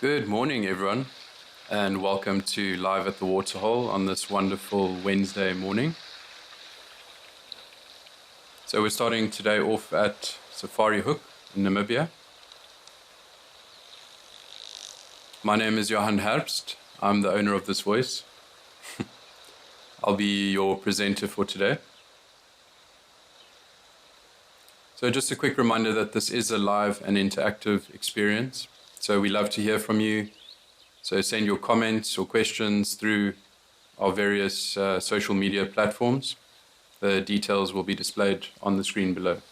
Good morning, everyone, and welcome to Live at the Waterhole on this wonderful Wednesday morning. So we're starting today off at Safari Hook in Namibia. My name is Johan Herbst. I'm the owner of this voice. I'll be your presenter for today. So just a quick reminder that this is a live and interactive experience. So we love to hear from you. So send your comments or questions through our various social media platforms. The details will be displayed on the screen below.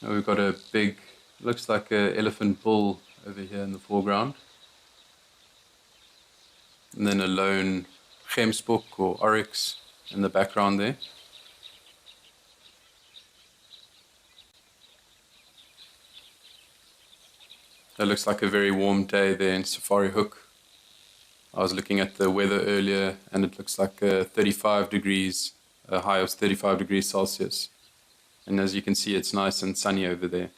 Now we've got a big, looks like an elephant bull over here in the foreground. And then a lone gemsbok or oryx in the background there. It looks like a very warm day there in Safari Hook. I was looking at the weather earlier and it looks like 35 degrees, a high of 35 degrees Celsius. And as you can see, it's nice and sunny over there.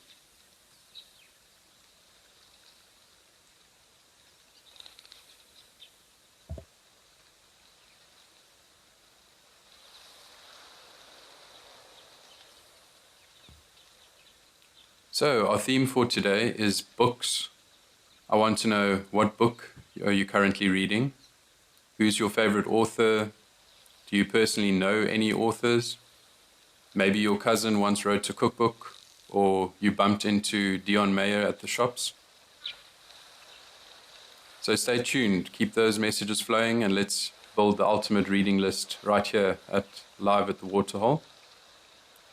So our theme for today is books. I want to know, what book are you currently reading? Who's your favorite author? Do you personally know any authors? Maybe your cousin once wrote a cookbook, or you bumped into Dion Mayer at the shops. So stay tuned, keep those messages flowing, and let's build the ultimate reading list right here at Live at the Waterhole.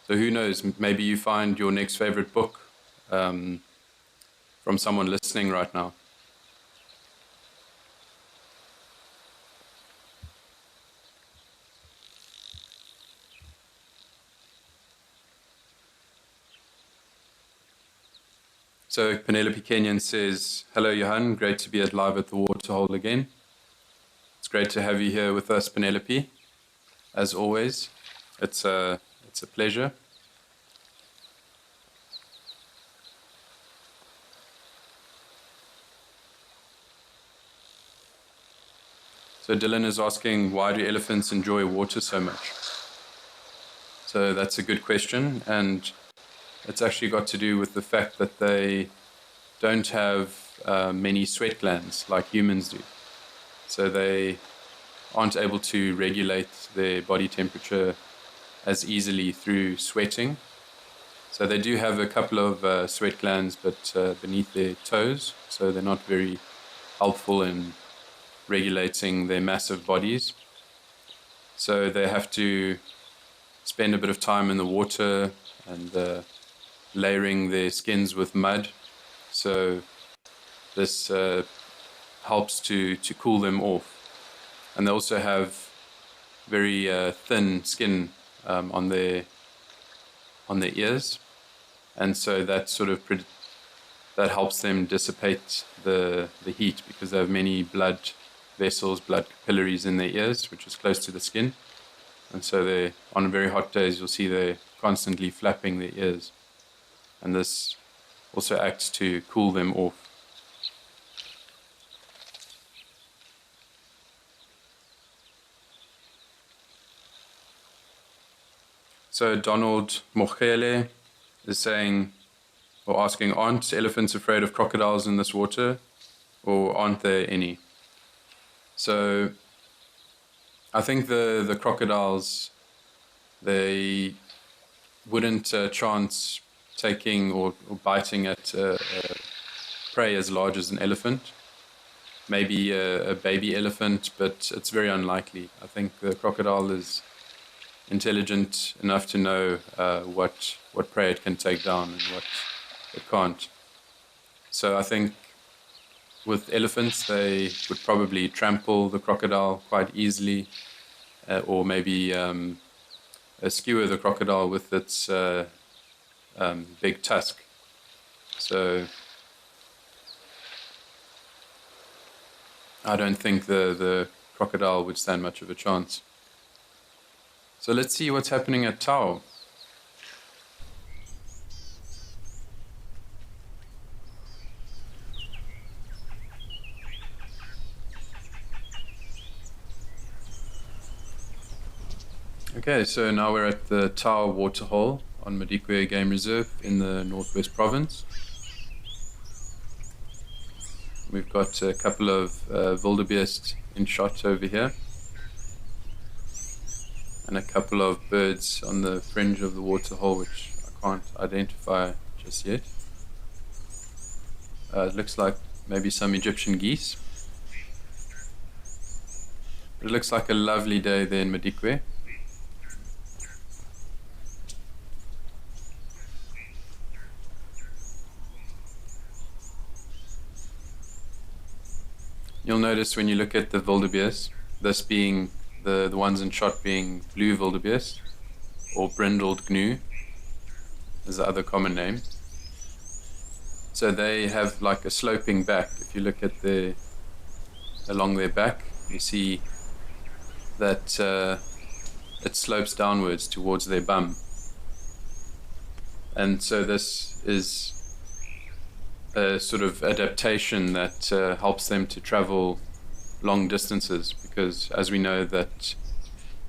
So who knows, maybe you find your next favorite book from someone listening right now. So Penelope Kenyon says, "Hello Johan, great to be at Live at the Waterhole again." It's great to have you here with us, Penelope. As always, it's a pleasure. So Dylan is asking, why do elephants enjoy water so much? So that's a good question, and it's actually got to do with the fact that they don't have many sweat glands like humans do. So they aren't able to regulate their body temperature as easily through sweating. So they do have a couple of sweat glands, but beneath their toes, so they're not very helpful in regulating their massive bodies. So they have to spend a bit of time in the water and layering their skins with mud. So this helps to cool them off. And they also have very thin skin on their ears, and so that helps them dissipate the heat, because they have many blood vessels, blood capillaries in their ears, which is close to the skin. And so they, on very hot days, you'll see they're constantly flapping their ears. And this also acts to cool them off. So Donald Mochele is saying, or asking, aren't elephants afraid of crocodiles in this water, or aren't there any? So I think the crocodiles, they wouldn't chance taking or biting at prey as large as an elephant. Maybe a baby elephant, but it's very unlikely. I think the crocodile is intelligent enough to know what prey it can take down and what it can't. So I think with elephants, they would probably trample the crocodile quite easily, or maybe skewer the crocodile with its big tusk. So I don't think the crocodile would stand much of a chance. So let's see what's happening at Tau. Okay, so now we're at the Tau waterhole on Madikwe Game Reserve in the Northwest Province. We've got a couple of wildebeest in shot over here, and a couple of birds on the fringe of the waterhole which I can't identify just yet. It looks like maybe some Egyptian geese. It looks like a lovely day there in Madikwe. You'll notice when you look at the wildebeest, this being the ones in shot being blue wildebeest, or brindled gnu is the other common name. So they have like a sloping back. If you look at along their back, you see that it slopes downwards towards their bum. And so this is a sort of adaptation that helps them to travel long distances, because as we know that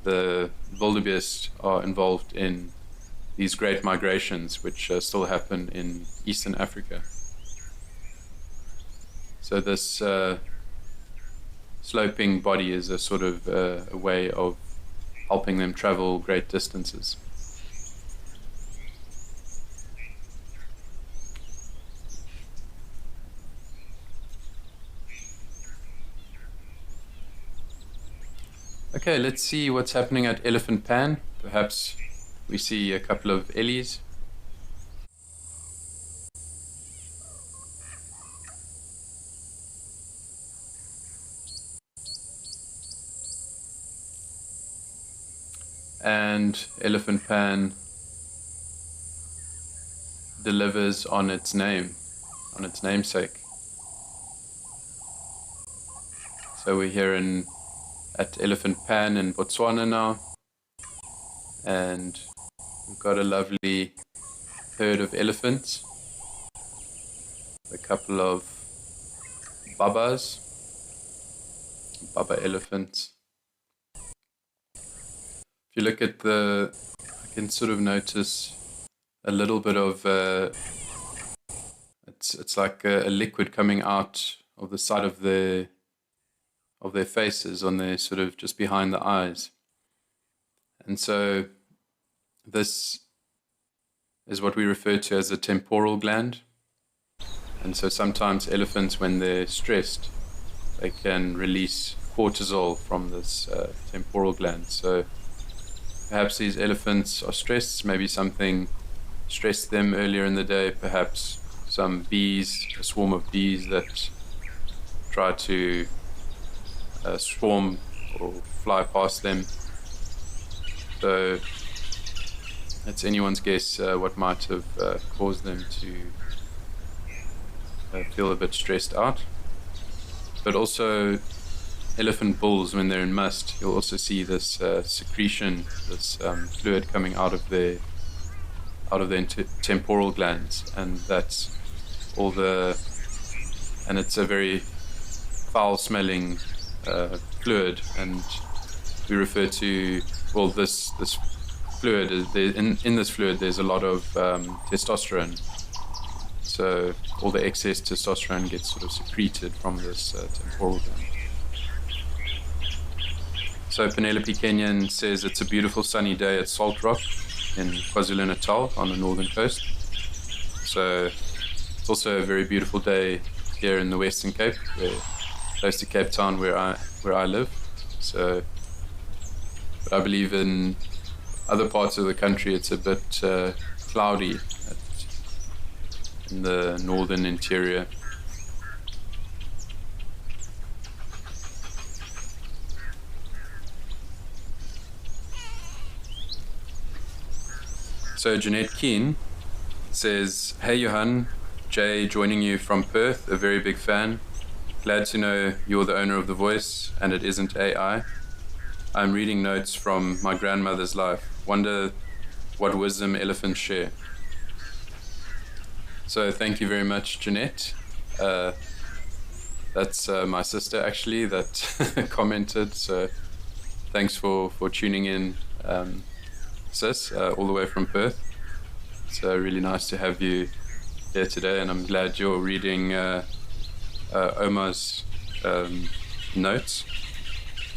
the wildebeest are involved in these great migrations which still happen in Eastern Africa. So this sloping body is a sort of a way of helping them travel great distances. Okay, let's see what's happening at Elephant Pan. Perhaps we see a couple of ellies. And Elephant Pan delivers on its name, on its namesake. So we're here at Elephant Pan in Botswana now, and we've got a lovely herd of elephants, a couple of baba elephants. If you look at I can sort of notice a little bit of it's like a liquid coming out of the side of their faces, on their sort of just behind the eyes. And so this is what we refer to as a temporal gland. And so sometimes elephants, when they're stressed, they can release cortisol from this temporal gland. So perhaps these elephants are stressed, maybe something stressed them earlier in the day, perhaps some bees, a swarm of bees that try to swarm or fly past them. So it's anyone's guess what might have caused them to feel a bit stressed out. But also elephant bulls, when they're in must, you'll also see this secretion, this fluid coming out of their temporal glands, and that's all and it's a very foul smelling fluid, and we refer to, well, this fluid is in this fluid there's a lot of testosterone, so all the excess testosterone gets sort of secreted from this temporal gland. So Penelope Kenyon says it's a beautiful sunny day at Salt Rock in KwaZulu-Natal on the northern coast. So it's also a very beautiful day here in the Western Cape, close to Cape Town where I live. So, but I believe in other parts of the country it's a bit cloudy in the northern interior. So Jeanette Keane says, "Hey Johan, Jay joining you from Perth, a very big fan. Glad to know you're the owner of the voice and it isn't AI. I'm reading notes from my grandmother's life. Wonder what wisdom elephants share. So thank you very much, Jeanette. That's my sister actually that commented. So thanks for tuning in, sis, all the way from Perth. It's really nice to have you here today, and I'm glad you're reading Omar's notes.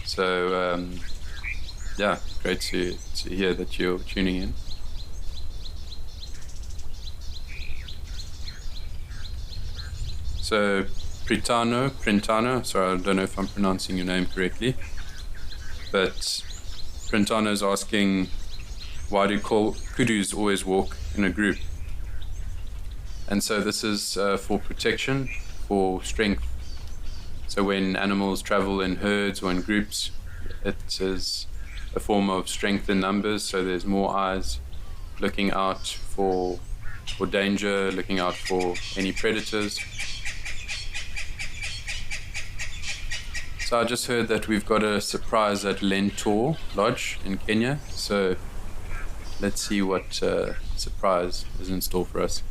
So yeah, great to hear that you're tuning in. So Printano, sorry, I don't know if I'm pronouncing your name correctly, but Printano is asking, why do kudus always walk in a group? And so this is for protection, for strength. So when animals travel in herds or in groups, it is a form of strength in numbers. So there's more eyes looking out for danger, looking out for any predators. So I just heard that we've got a surprise at Lentor Lodge in Kenya. So let's see what surprise is in store for us.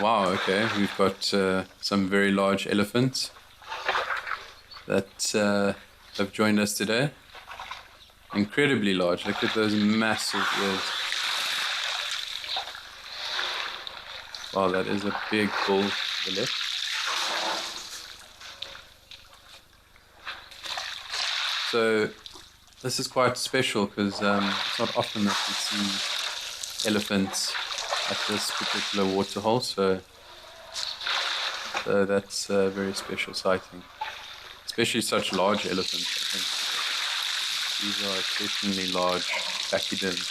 Wow, okay, we've got some very large elephants that have joined us today. Incredibly large. Look at those massive ears. Wow, that is a big bull to the left. So this is quite special because it's not often that we see elephants at this particular waterhole. So that's a very special sighting. Especially such large elephants, I think. These are exceptionally large pachyderms.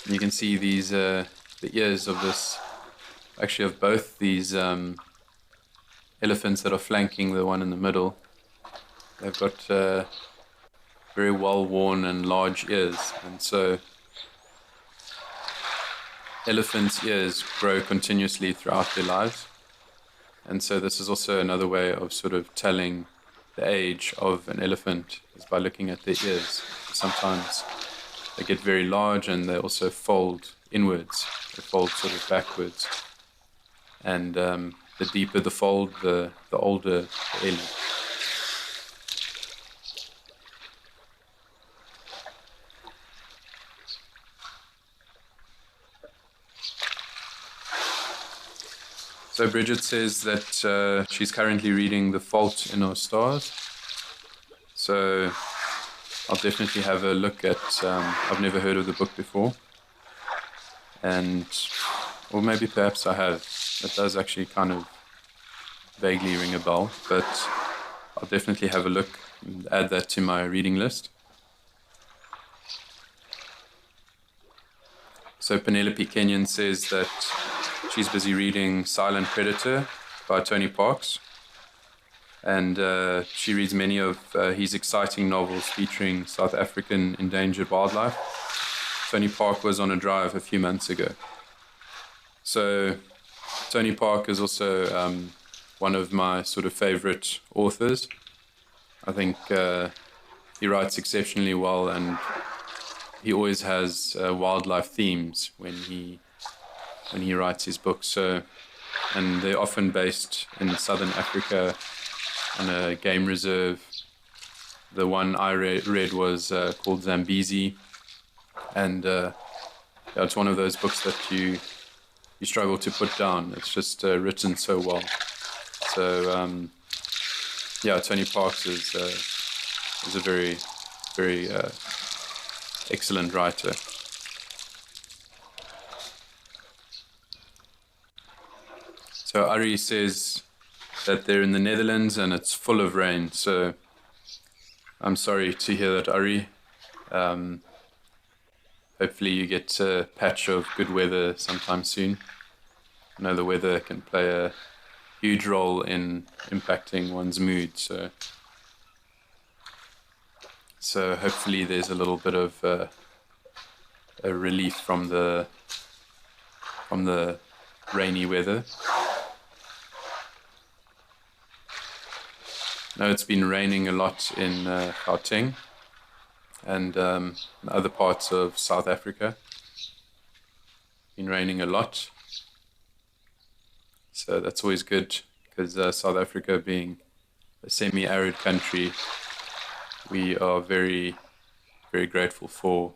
You can see these, the ears of this, actually of both these elephants that are flanking the one in the middle. They've got very well-worn and large ears, and so elephants' ears grow continuously throughout their lives. And so this is also another way of sort of telling the age of an elephant is by looking at their ears. Sometimes they get very large and they also fold inwards. They fold sort of backwards. And the deeper the fold, the older the ellie. So Bridget says that she's currently reading The Fault in Our Stars. So I'll definitely have a look at, I've never heard of the book before. Or maybe perhaps I have. It does actually kind of vaguely ring a bell, but I'll definitely have a look and add that to my reading list. So Penelope Kenyon says that she's busy reading Silent Predator by Tony Parks. And she reads many of his exciting novels featuring South African endangered wildlife. Tony Park was on a drive a few months ago. So Tony Park is also one of my sort of favorite authors. I think he writes exceptionally well, and he always has wildlife themes when he writes his books. So, and they're often based in southern Africa on a game reserve. The one I read was called Zambezi, and it's one of those books that you struggle to put down. It's just written so well. So yeah, Tony Parks is a very, very excellent writer. So Ari says that they're in the Netherlands and it's full of rain. So I'm sorry to hear that, Ari. Hopefully you get a patch of good weather sometime soon. I know the weather can play a huge role in impacting one's mood. So hopefully there's a little bit of a relief from the rainy weather. Now it's been raining a lot in Gauteng and other parts of South Africa. Been raining a lot, so that's always good because South Africa being a semi-arid country, we are very, very grateful for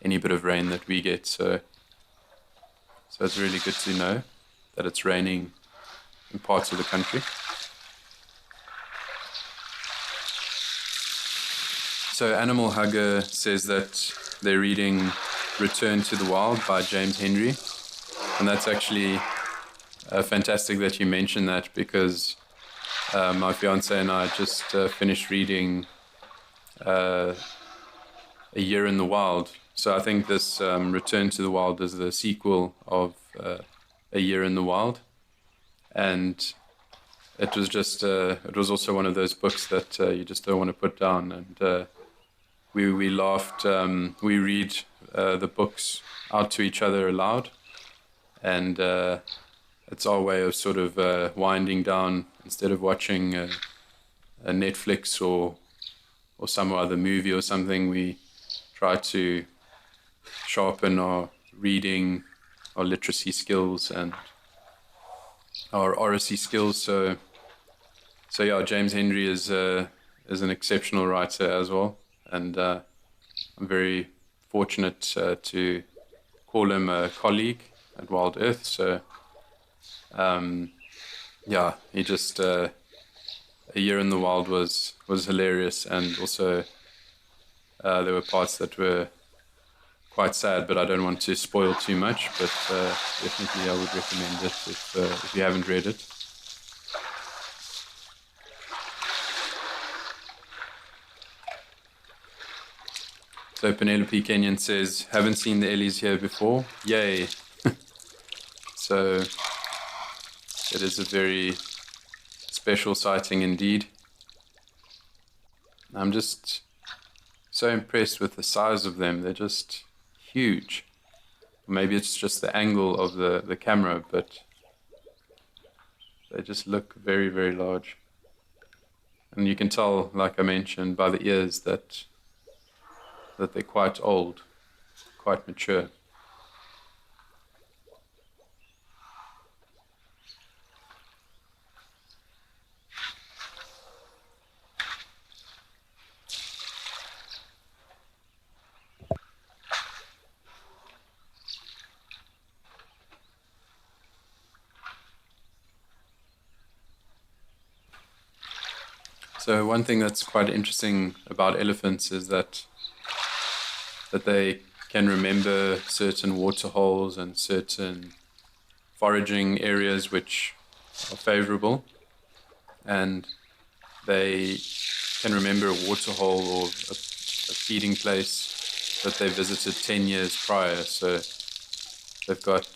any bit of rain that we get. So it's really good to know that it's raining in parts of the country. So Animal Hugger says that they're reading Return to the Wild by James Henry. And that's actually fantastic that you mentioned that, because my fiance and I just finished reading A Year in the Wild. So I think this Return to the Wild is the sequel of A Year in the Wild. And it was just, it was also one of those books that you just don't want to put down. And we laughed, we read the books out to each other aloud. And it's our way of sort of winding down. Instead of watching a Netflix or some other movie or something, we try to sharpen our reading, our literacy skills, and our oracy skills. So yeah, James Henry is an exceptional writer as well, and I'm very fortunate to call him a colleague at Wild Earth. So yeah, he just A Year in the Wild was hilarious, and also there were parts that were quite sad, but I don't want to spoil too much. But definitely I would recommend it if you haven't read it. So Penelope Kenyon says, haven't seen the Ellies here before. Yay. So it is a very special sighting indeed. I'm just so impressed with the size of them. They're just huge. Maybe it's just the angle of the camera, but they just look very, very large. And you can tell, like I mentioned, by the ears that they're quite old, quite mature. So one thing that's quite interesting about elephants is that they can remember certain waterholes and certain foraging areas which are favorable, and they can remember a waterhole or a feeding place that they visited 10 years prior. So they've got,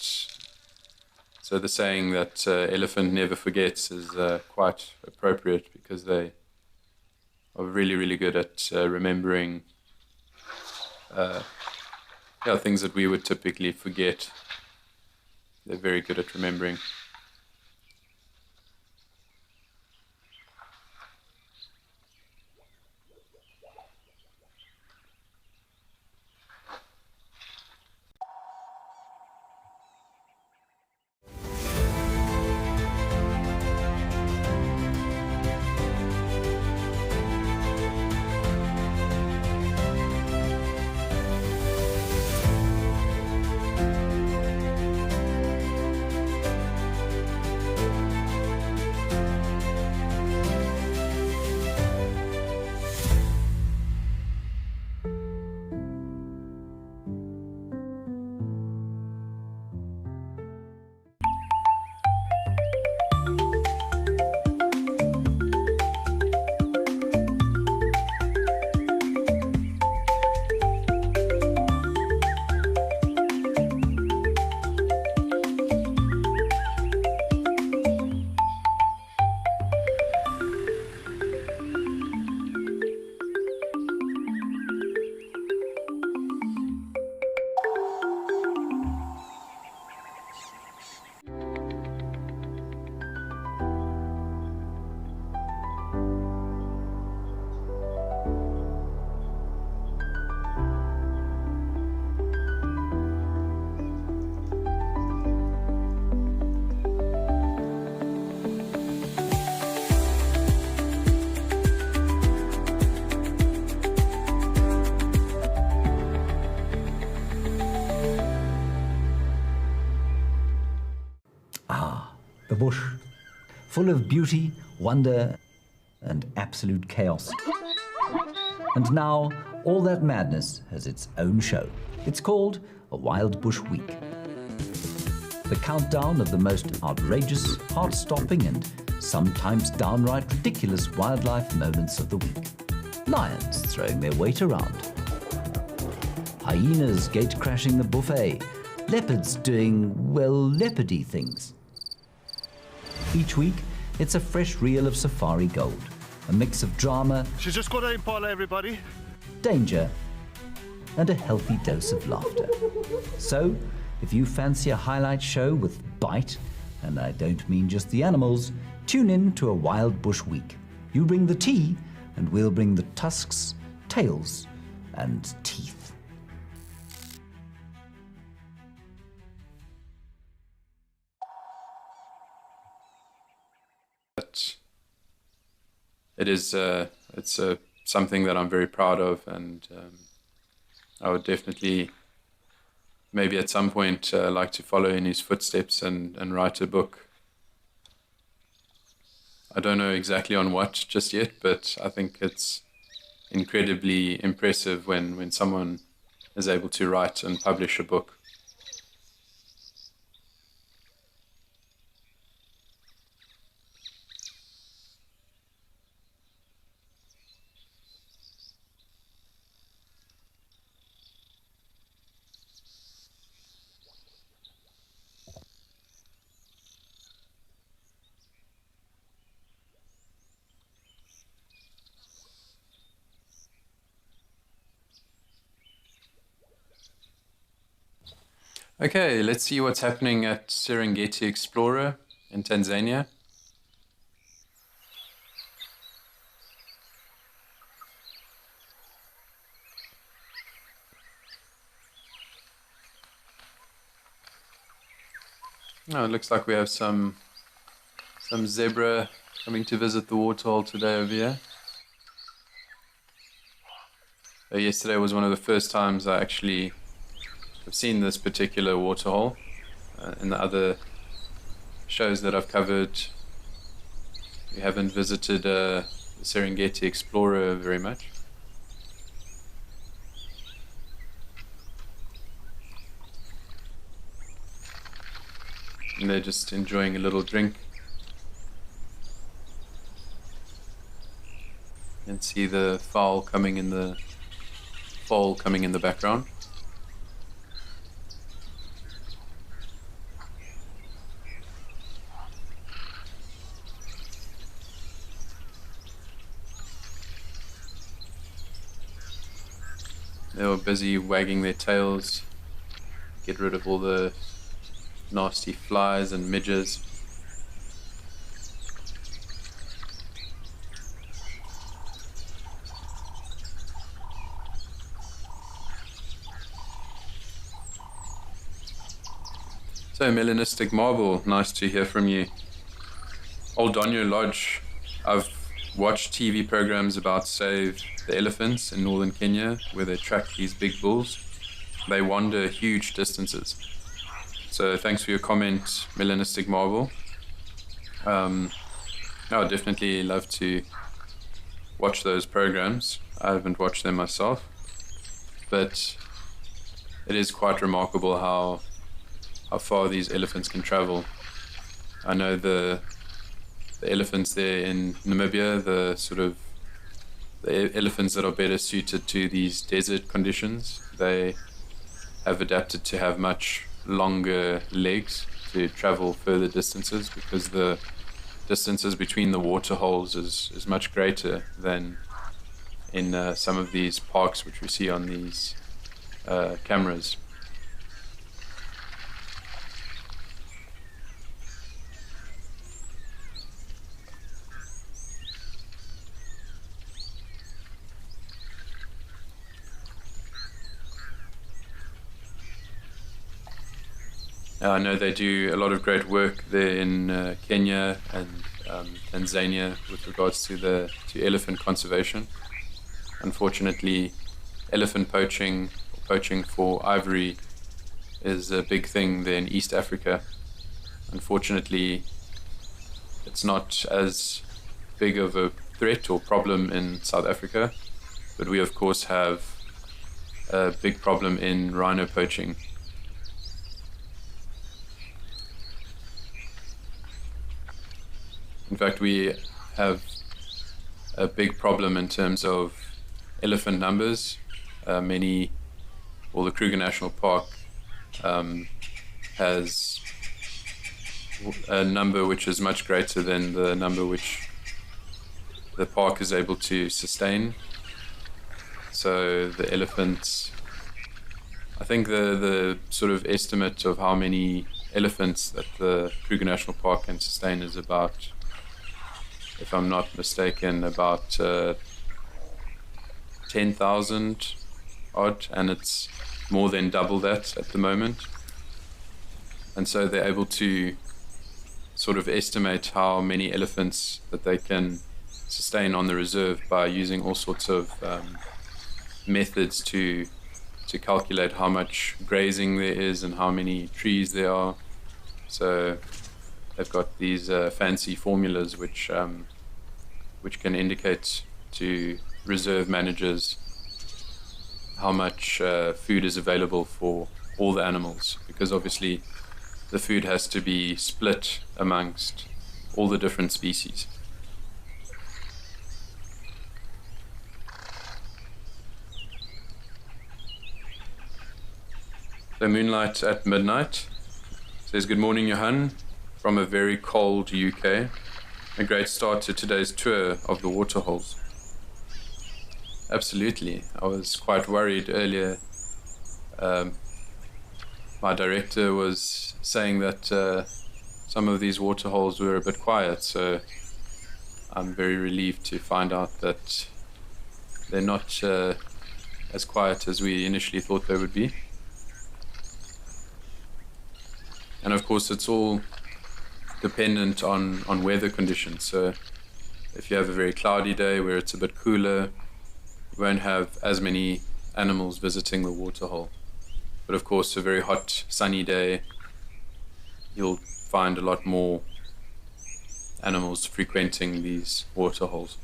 so the saying that elephant never forgets is quite appropriate, because they are really, really good at remembering things that we would typically forget. They're very good at remembering. The bush, full of beauty, wonder, and absolute chaos. And now, all that madness has its own show. It's called a Wild Bush Week. The countdown of the most outrageous, heart-stopping, and sometimes downright ridiculous wildlife moments of the week. Lions throwing their weight around. Hyenas gate-crashing the buffet. Leopards doing, well, leopardy things. Each week, it's a fresh reel of safari gold. A mix of drama, She's just got to impala everybody. danger, and a healthy dose of laughter. So, if you fancy a highlight show with bite, and I don't mean just the animals, tune in to a Wild Bush Week. You bring the tea, and we'll bring the tusks, tails, and teeth. But it is something that I'm very proud of, and I would definitely maybe at some point like to follow in his footsteps and write a book. I don't know exactly on what just yet, but I think it's incredibly impressive when someone is able to write and publish a book. Okay, let's see what's happening at Serengeti Explorer in Tanzania. Oh, it looks like we have some zebra coming to visit the waterhole today over here. Yesterday was one of the first times I actually have seen this particular waterhole. In the other shows that I've covered, we haven't visited the Serengeti Explorer very much. And they're just enjoying a little drink. You can see the fowl coming in the background. They were busy wagging their tails, get rid of all the nasty flies and midges. So, Melanistic Marble, nice to hear from you. Old Donyo Lodge, I've watched TV programs about Save the Elephants in northern Kenya, where they track these big bulls. They wander huge distances. So thanks for your comment, Melanistic Marble. I would definitely love to watch those programs. I haven't watched them myself, but it is quite remarkable how far these elephants can travel. I know the elephants there in Namibia, the elephants that are better suited to these desert conditions, they have adapted to have much longer legs to travel further distances, because the distances between the water holes is much greater than in some of these parks which we see on these cameras. I know they do a lot of great work there in Kenya and Tanzania with regards to elephant conservation. Unfortunately, elephant poaching, or poaching for ivory, is a big thing there in East Africa. Unfortunately, it's not as big of a threat or problem in South Africa, but we of course have a big problem in rhino poaching. In fact, we have a big problem in terms of elephant numbers. The Kruger National Park has a number which is much greater than the number which the park is able to sustain. So the elephants, I think the sort of estimate of how many elephants that the Kruger National Park can sustain is about, if I'm not mistaken, about 10,000 odd, and it's more than double that at the moment. And so they're able to sort of estimate how many elephants that they can sustain on the reserve by using all sorts of methods to calculate how much grazing there is and how many trees there are. So they've got these fancy formulas which can indicate to reserve managers how much food is available for all the animals, because obviously the food has to be split amongst all the different species. So Moonlight at Midnight says, good morning, Johan, from a very cold UK. A great start to today's tour of the waterholes. Absolutely. I was quite worried earlier. My director was saying that some of these waterholes were a bit quiet, so I'm very relieved to find out that they're not as quiet as we initially thought they would be. And of course, it's all dependent on weather conditions. So if you have a very cloudy day where it's a bit cooler, you won't have as many animals visiting the waterhole. But of course, a very hot, sunny day, you'll find a lot more animals frequenting these waterholes.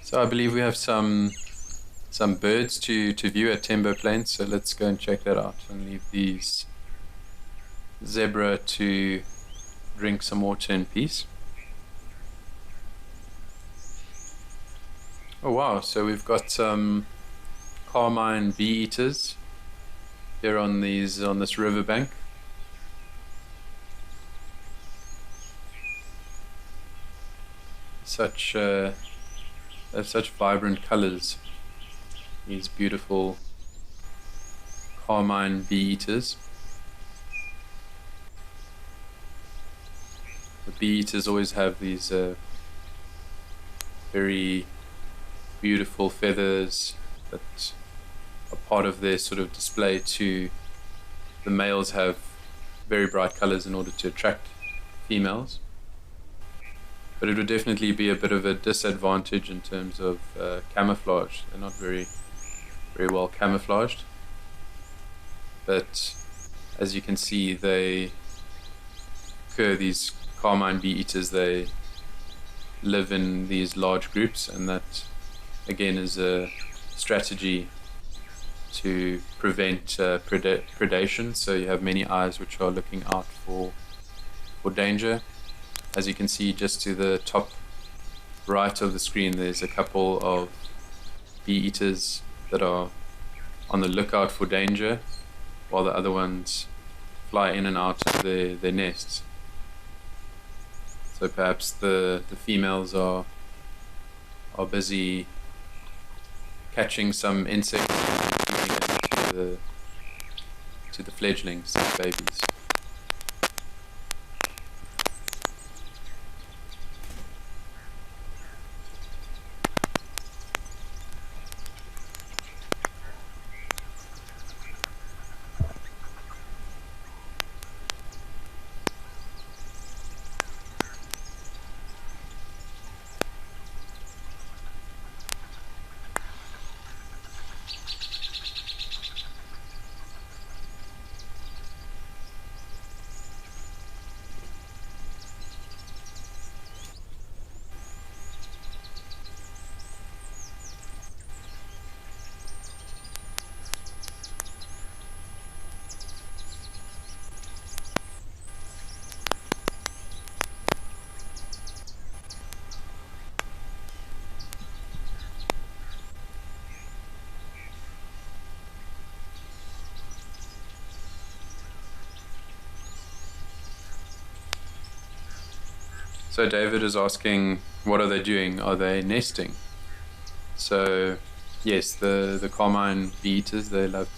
So I believe we have some birds to view at Tembo Plains, so let's go and check that out and leave these zebra to drink some water in peace. Oh wow, so we've got some carmine bee-eaters here on this riverbank. They have such vibrant colors, these beautiful carmine bee-eaters. The bee-eaters always have these very beautiful feathers that are part of their sort of display to the males. Have very bright colors in order to attract females. But it would definitely be a bit of a disadvantage in terms of camouflage. They're not very well camouflaged. But as you can see, these carmine bee-eaters, they live in these large groups, and that again is a strategy to prevent predation. So you have many eyes which are looking out for danger. As you can see, just to the top right of the screen, there's a couple of bee-eaters that are on the lookout for danger, while the other ones fly in and out of their nests. So perhaps the females are busy catching some insects and giving it to the fledglings, the babies. So David is asking, what are they doing? Are they nesting? So yes, the carmine bee-eaters, they love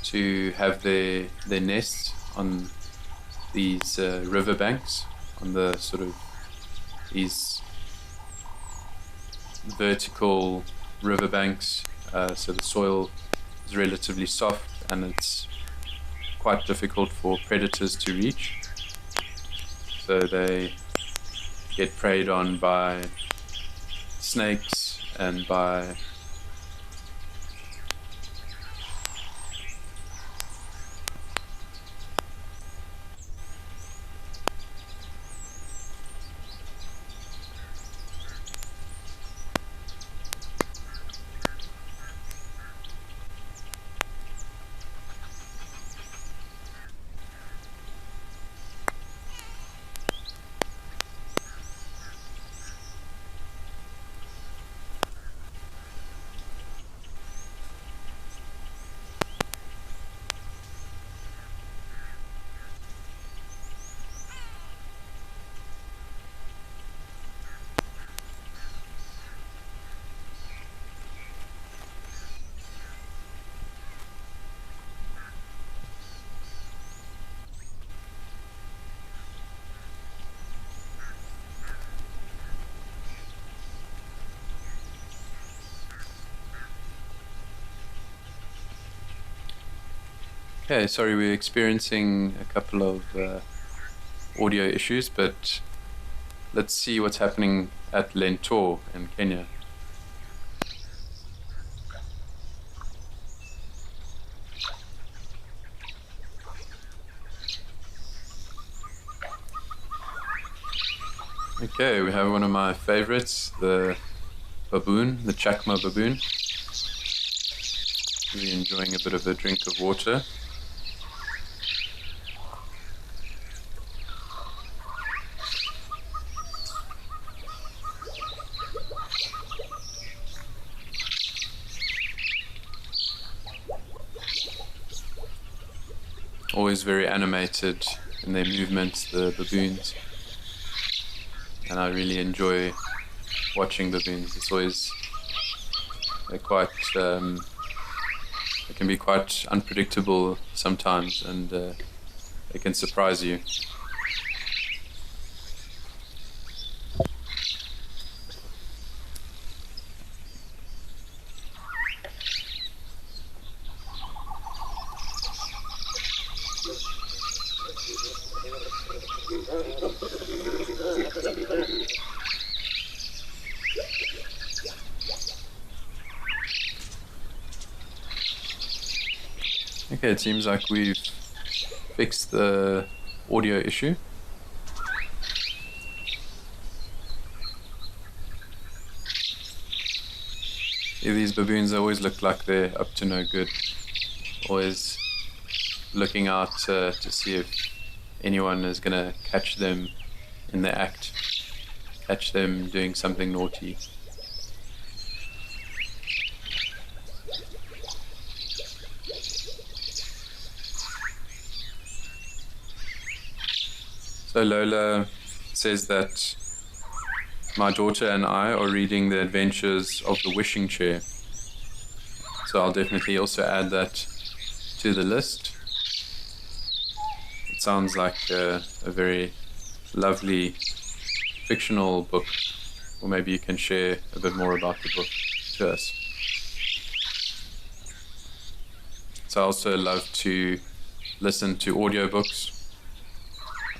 to have their nests on these riverbanks, on the sort of these vertical riverbanks. So the soil is relatively soft and it's quite difficult for predators to reach. So they get preyed on by snakes and by Okay, sorry, we're experiencing a couple of audio issues, but let's see what's happening at Lentor in Kenya. Okay, we have one of my favorites, the baboon, the Chakma baboon. Really enjoying a bit of a drink of water. Always very animated in their movements, the baboons. And I really enjoy watching baboons. It's always, they're quite, they can be quite unpredictable sometimes, and they can surprise you. Okay, it seems like we've fixed the audio issue. Yeah, these baboons always look like they're up to no good. Always looking out to see if anyone is going to catch them in the act, catch them doing something naughty. So Lola says that my daughter and I are reading The Adventures of the Wishing Chair. So I'll definitely also add that to the list. It sounds like a very lovely fictional book, or maybe you can share a bit more about the book to us. So I also love to listen to audiobooks.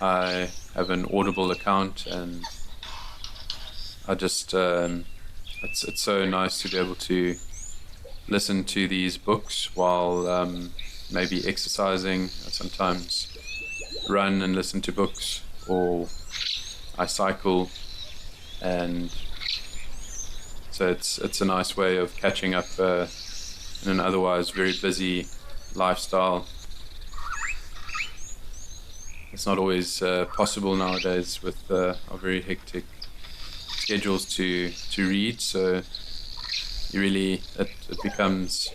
I have an Audible account, and I just it's so nice to be able to listen to these books while maybe exercising. I sometimes run and listen to books, or I cycle, and so it's a nice way of catching up in an otherwise very busy lifestyle. It's not always possible nowadays with our very hectic schedules to read, so you really it becomes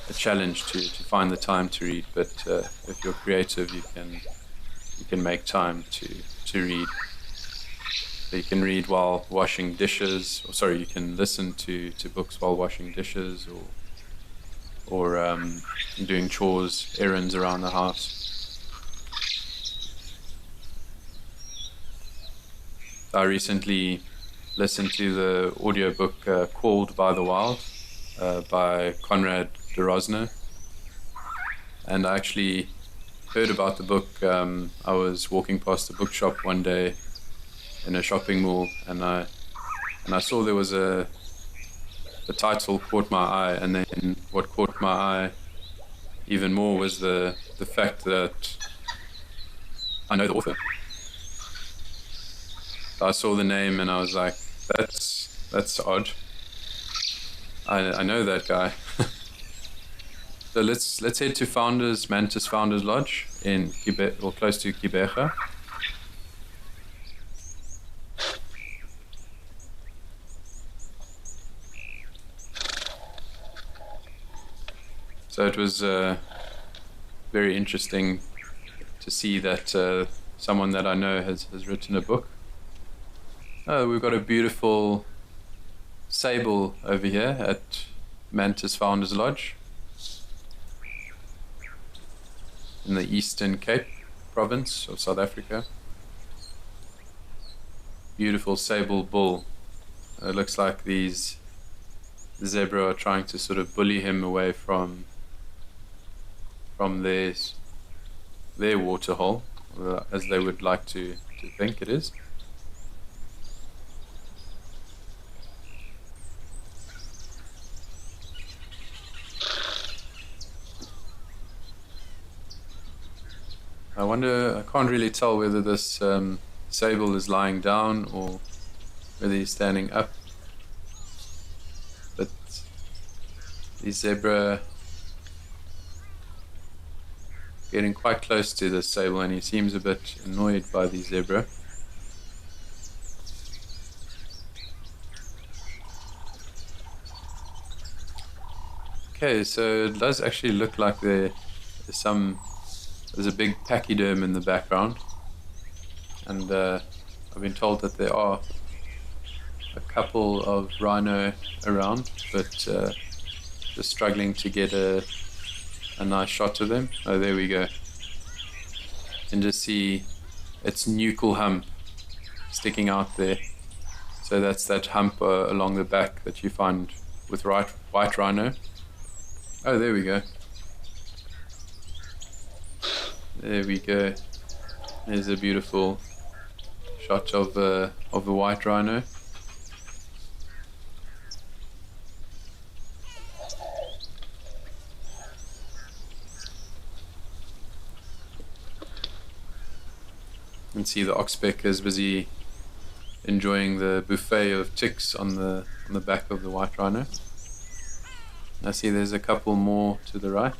a challenge to find the time to read. But if you're creative, you can make time to read. So you can read while washing dishes, or sorry, you can listen to books while washing dishes, or doing chores, errands around the house. I recently listened to the audiobook Called by the Wild by Conrad de Rosner, and I actually heard about the book. I was walking past a bookshop one day in a shopping mall, and I saw there was the title caught my eye, and then what caught my eye even more was the fact that I know the author. I saw the name and I was like, that's odd. I know that guy. So let's head to Mantis Founders Lodge in Quebec, or close to Quebec. So it was very interesting to see that someone that I know has written a book. We've got a beautiful sable over here at Mantis Founders Lodge in the Eastern Cape province of South Africa. Beautiful sable bull. It looks like the zebra are trying to sort of bully him away from their waterhole, as they would like to think it is. I can't really tell whether this sable is lying down or whether he's standing up, but the zebra getting quite close to the sable, and he seems a bit annoyed by the zebra. Okay, so it does actually look like there's a big pachyderm in the background, and I've been told that there are a couple of rhino around, but just struggling to get a nice shot of them. Oh, there we go. You can just see its nuchal hump sticking out there. So that's that hump along the back that you find with white rhino. Oh, there we go. There we go. There's a beautiful shot of the white rhino. You can see the oxpeck is busy enjoying the buffet of ticks on the back of the white rhino. I see there's a couple more to the right.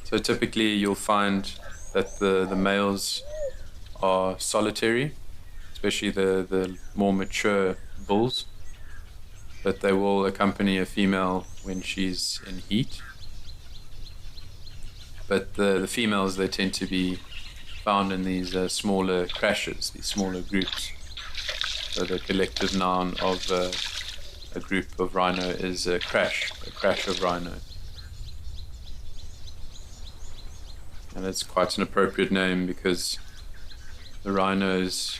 So typically you'll find that the males are solitary, especially the more mature bulls, but they will accompany a female when she's in heat. But the females, they tend to be found in these smaller crashes, these smaller groups. So the collective noun of a group of rhino is a crash of rhino. And it's quite an appropriate name because the rhinos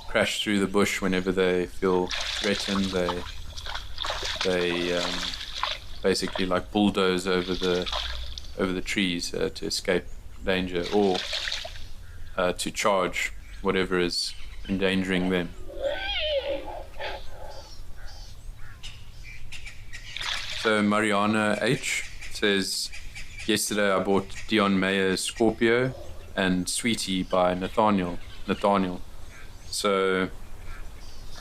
crash through the bush whenever they feel threatened. They basically like bulldoze over the trees to escape danger, or to charge whatever is endangering them. So Mariana H says, yesterday I bought Dion Mayer's Scorpio and Sweetie by Nathaniel. So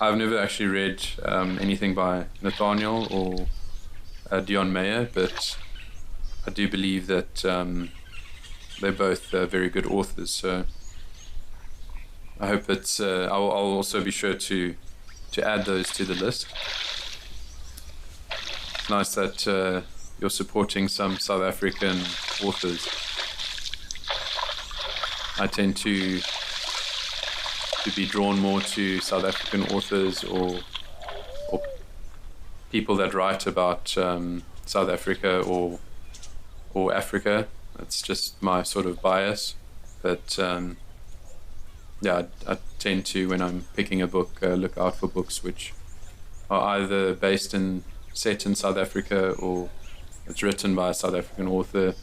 I've never actually read anything by Nathaniel or Dion Mayer, but I do believe that they're both very good authors. So I hope that I'll also be sure to add those to the list. It's nice that you're supporting some South African authors. I tend to be drawn more to South African authors or people that write about South Africa or Africa. That's just my sort of bias. But yeah, I tend to, when I'm picking a book, look out for books which are either set in South Africa, or it's written by a South African author,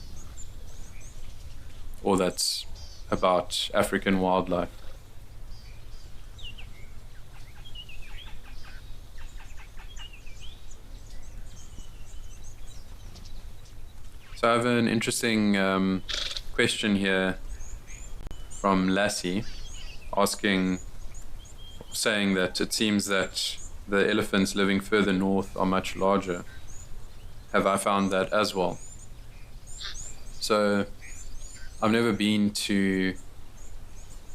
or that's about African wildlife. So I have an interesting question here from Lassie, saying that it seems that the elephants living further north are much larger. Have I found that as well? So I've never been to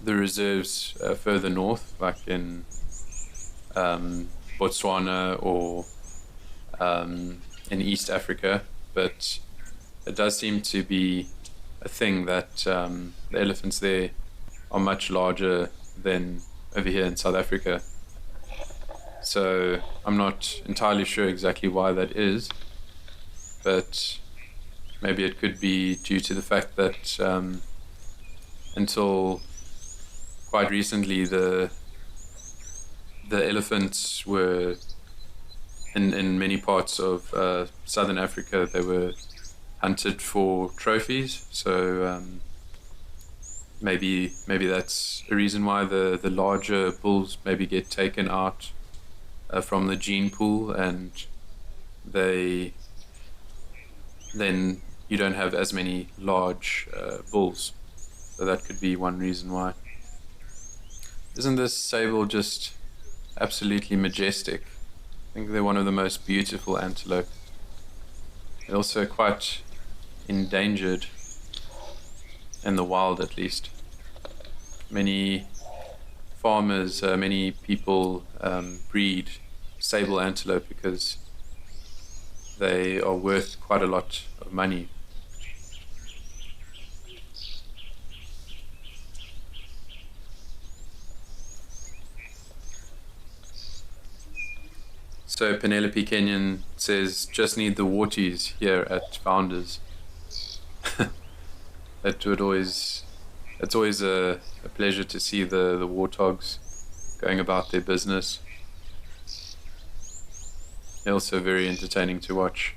the reserves further north, like in Botswana or in East Africa, but it does seem to be a thing that the elephants there are much larger than over here in South Africa. So I'm not entirely sure exactly why that is, but maybe it could be due to the fact that until quite recently the elephants were in many parts of southern Africa, they were hunted for trophies. So maybe that's a reason why the larger bulls maybe get taken out from the gene pool, and then you don't have as many large bulls. So that could be one reason why. Isn't this sable just absolutely majestic? I think they're one of the most beautiful antelope. They're also quite endangered in the wild, at least. Many farmers, many people breed sable antelope because they are worth quite a lot of money. So Penelope Kenyon says, just need the Warties here at Founders. It's always a pleasure to see the warthogs going about their business. They're also very entertaining to watch.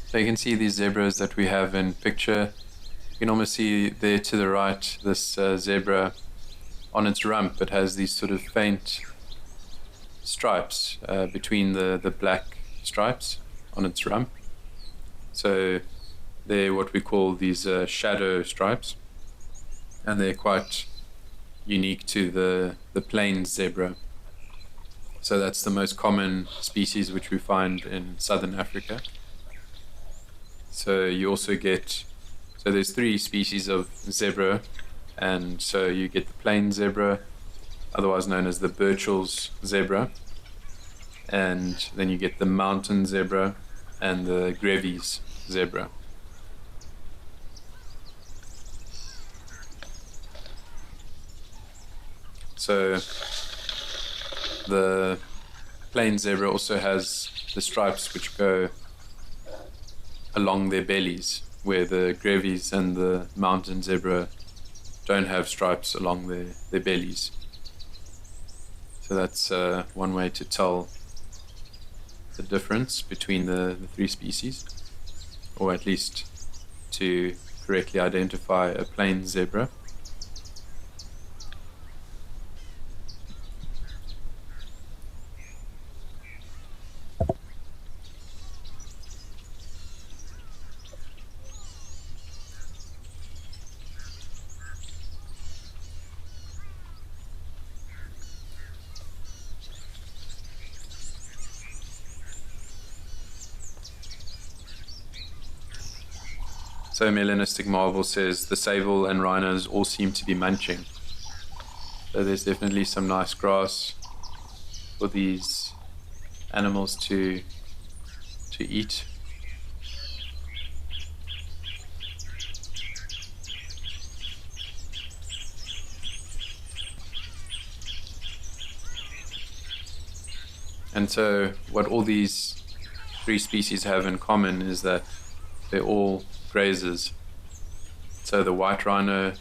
So you can see these zebras that we have in picture. You can almost see there to the right, this zebra on its rump. It has these sort of faint stripes between the black stripes on its rump. So they're what we call these shadow stripes, and they're quite unique to the plains zebra. So that's the most common species which we find in southern Africa. So you also get, so there's 3 species of zebra, and so you get the plain zebra, otherwise known as the Burchell's zebra, and then you get the mountain zebra and the Grevy's zebra. So the plain zebra also has the stripes which go along their bellies, where the Grevy's and the mountain zebra don't have stripes along their bellies. So that's one way to tell the difference between the 3 species, or at least to correctly identify a plain zebra. So Melanistic Marble says the sable and rhinos all seem to be munching. So there's definitely some nice grass for these animals to eat. And so what all these three species have in common is that they're all grazers. So the white rhino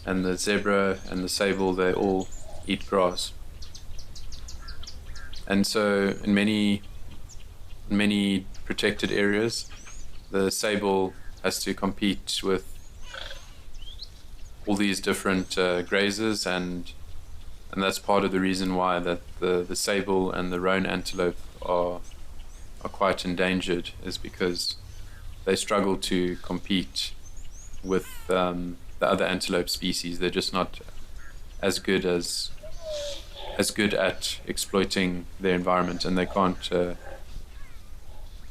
and the zebra and the sable, they all eat grass. And so in many protected areas, the sable has to compete with all these different grazers, and that's part of the reason why that the sable and the roan antelope are quite endangered, is because they struggle to compete with the other antelope species. They're just not as good at exploiting their environment, and they can't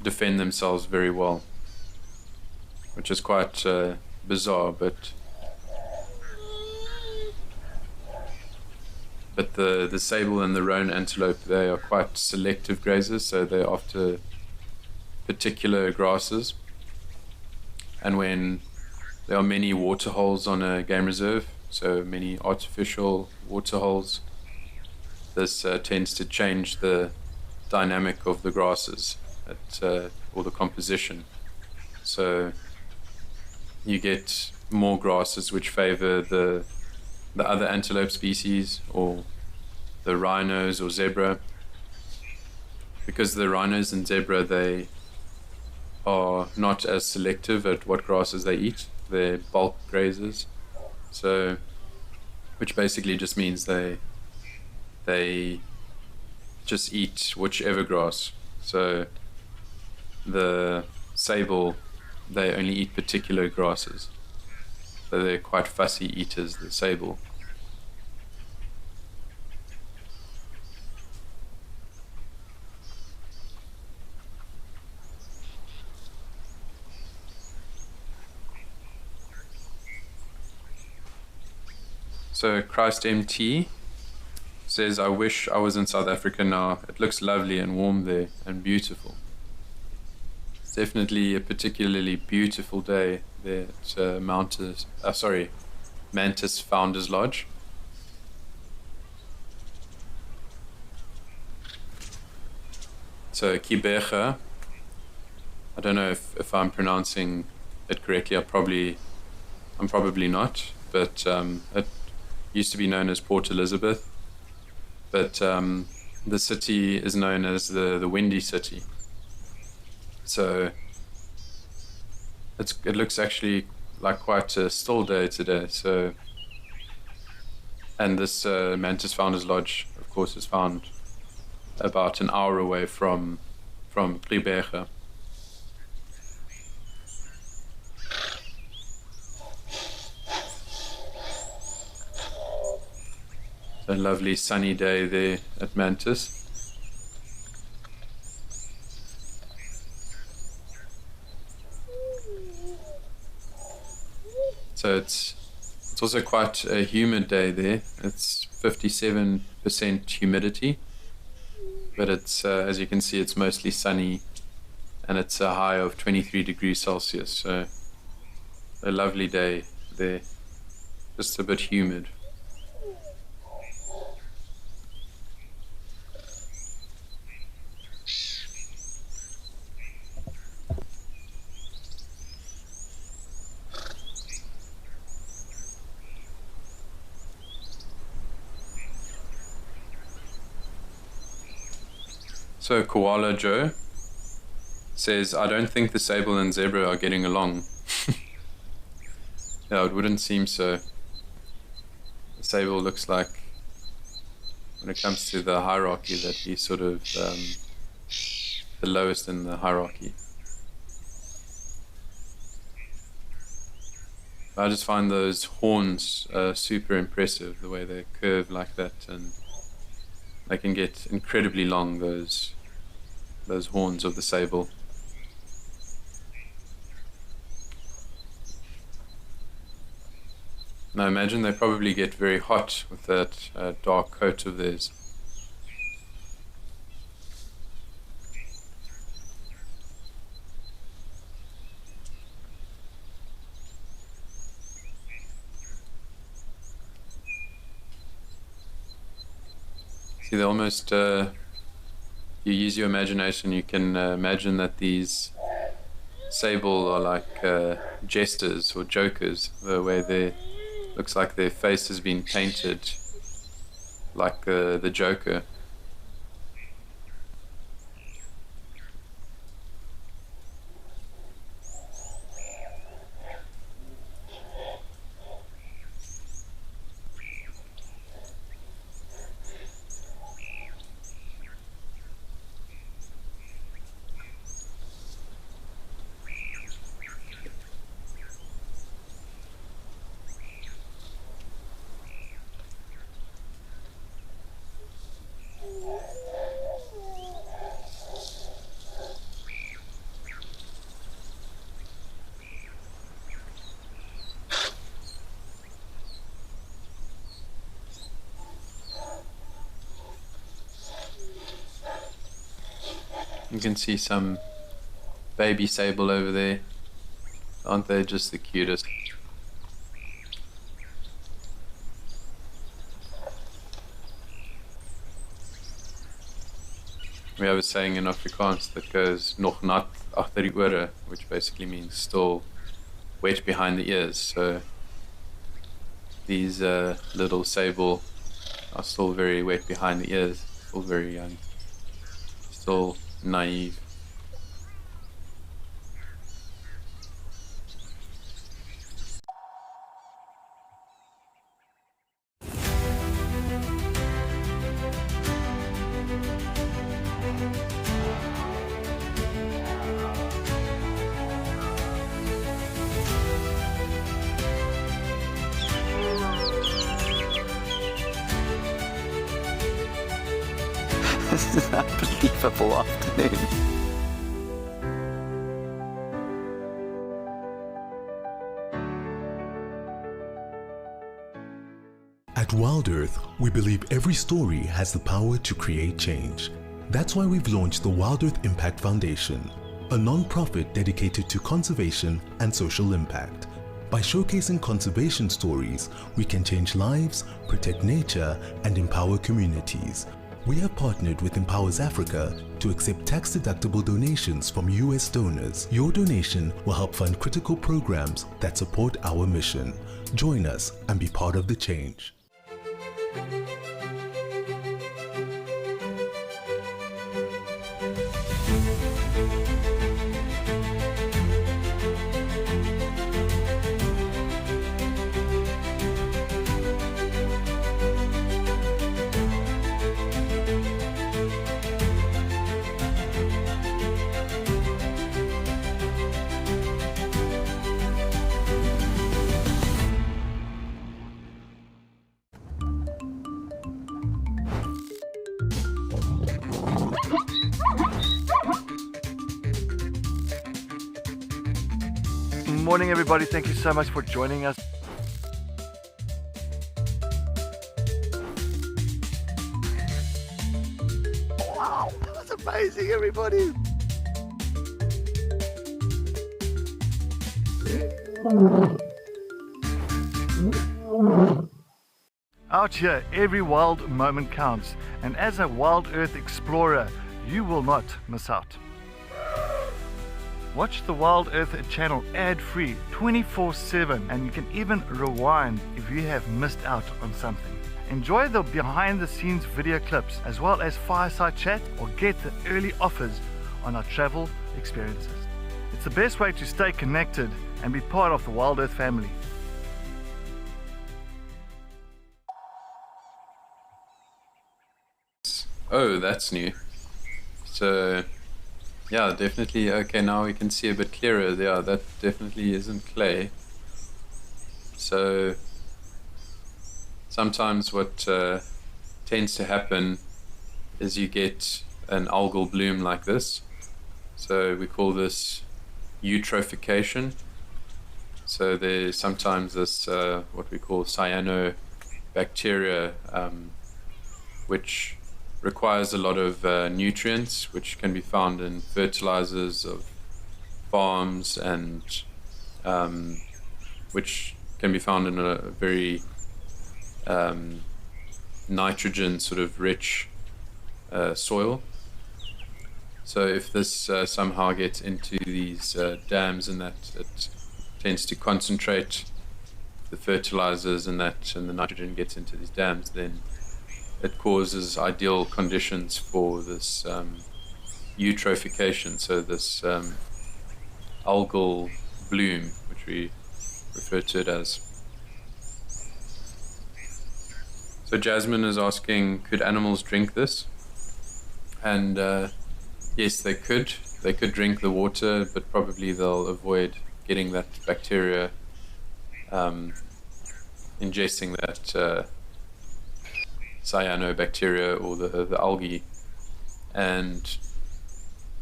defend themselves very well, which is quite bizarre. But the sable and the roan antelope, they are quite selective grazers, so they're after particular grasses. And when there are many waterholes on a game reserve, so many artificial waterholes, this tends to change the dynamic of the grasses or the composition. So you get more grasses which favor the other antelope species, or the rhinos or zebra, because the rhinos and zebra, they are not as selective at what grasses they eat. They're bulk grazers, so which basically just means they just eat whichever grass. So the sable, they only eat particular grasses, so they're quite fussy eaters, the sable. So Christ MT says, I wish I was in South Africa now. It looks lovely and warm there and beautiful. It's definitely a particularly beautiful day there at Mantis Founders Lodge. So Kibega, I don't know if I'm pronouncing it correctly. I'm probably not, but it used to be known as Port Elizabeth, but the city is known as the Windy City. So it looks actually like quite a still day today. So, and this Mantis Founders Lodge, of course, is found about an hour away from Kibega. A lovely sunny day there at Mantis. So it's also quite a humid day there. It's 57% humidity, but it's as you can see, it's mostly sunny, and it's a high of 23 degrees Celsius. So a lovely day there, just a bit humid. So Koala Joe says, I don't think the sable and zebra are getting along. Yeah, it wouldn't seem so. The sable looks like, when it comes to the hierarchy, that he's sort of the lowest in the hierarchy. I just find those horns super impressive, the way they curve like that, and they can get incredibly long, those horns of the sable. Now imagine they probably get very hot with that dark coat of theirs. See, they almost, you use your imagination, you can imagine that these sable are like jesters or jokers, the way they looks like their face has been painted like the Joker. You can see some baby sable over there. Aren't they just the cutest? We have a saying in Afrikaans that goes nog nat agter die ore, which basically means still wet behind the ears. So these little sable are still very wet behind the ears, still very young, still naive. This is an unbelievable afternoon. At Wild Earth, we believe every story has the power to create change. That's why we've launched the Wild Earth Impact Foundation, a non-profit dedicated to conservation and social impact. By showcasing conservation stories, we can change lives, protect nature, and empower communities. We have partnered with Empowers Africa to accept tax-deductible donations from US donors. Your donation will help fund critical programs that support our mission. Join us and be part of the change. Morning, everybody. Thank you so much for joining us. Wow, that was amazing, everybody. Out here, every wild moment counts, and as a Wild Earth explorer, you will not miss out. Watch the Wild Earth channel ad-free 24/7, and you can even rewind if you have missed out on something. Enjoy the behind-the-scenes video clips as well as fireside chat, or get the early offers on our travel experiences. It's the best way to stay connected and be part of the Wild Earth family. Oh, that's new. So yeah, definitely. Okay, now we can see a bit clearer. Yeah, that definitely isn't clay. So sometimes what tends to happen is you get an algal bloom like this. So we call this eutrophication. So there's sometimes this what we call cyanobacteria, which requires a lot of nutrients, which can be found in fertilizers of farms, and which can be found in a very nitrogen sort of rich soil. So if this somehow gets into these dams, and that it tends to concentrate the fertilizers and the nitrogen gets into these dams, then it causes ideal conditions for this eutrophication, so this algal bloom, which we refer to it as. So Jasmine is asking, could animals drink this? And yes, they could. They could drink the water, but probably they'll avoid getting that bacteria, ingesting that cyanobacteria or the algae. And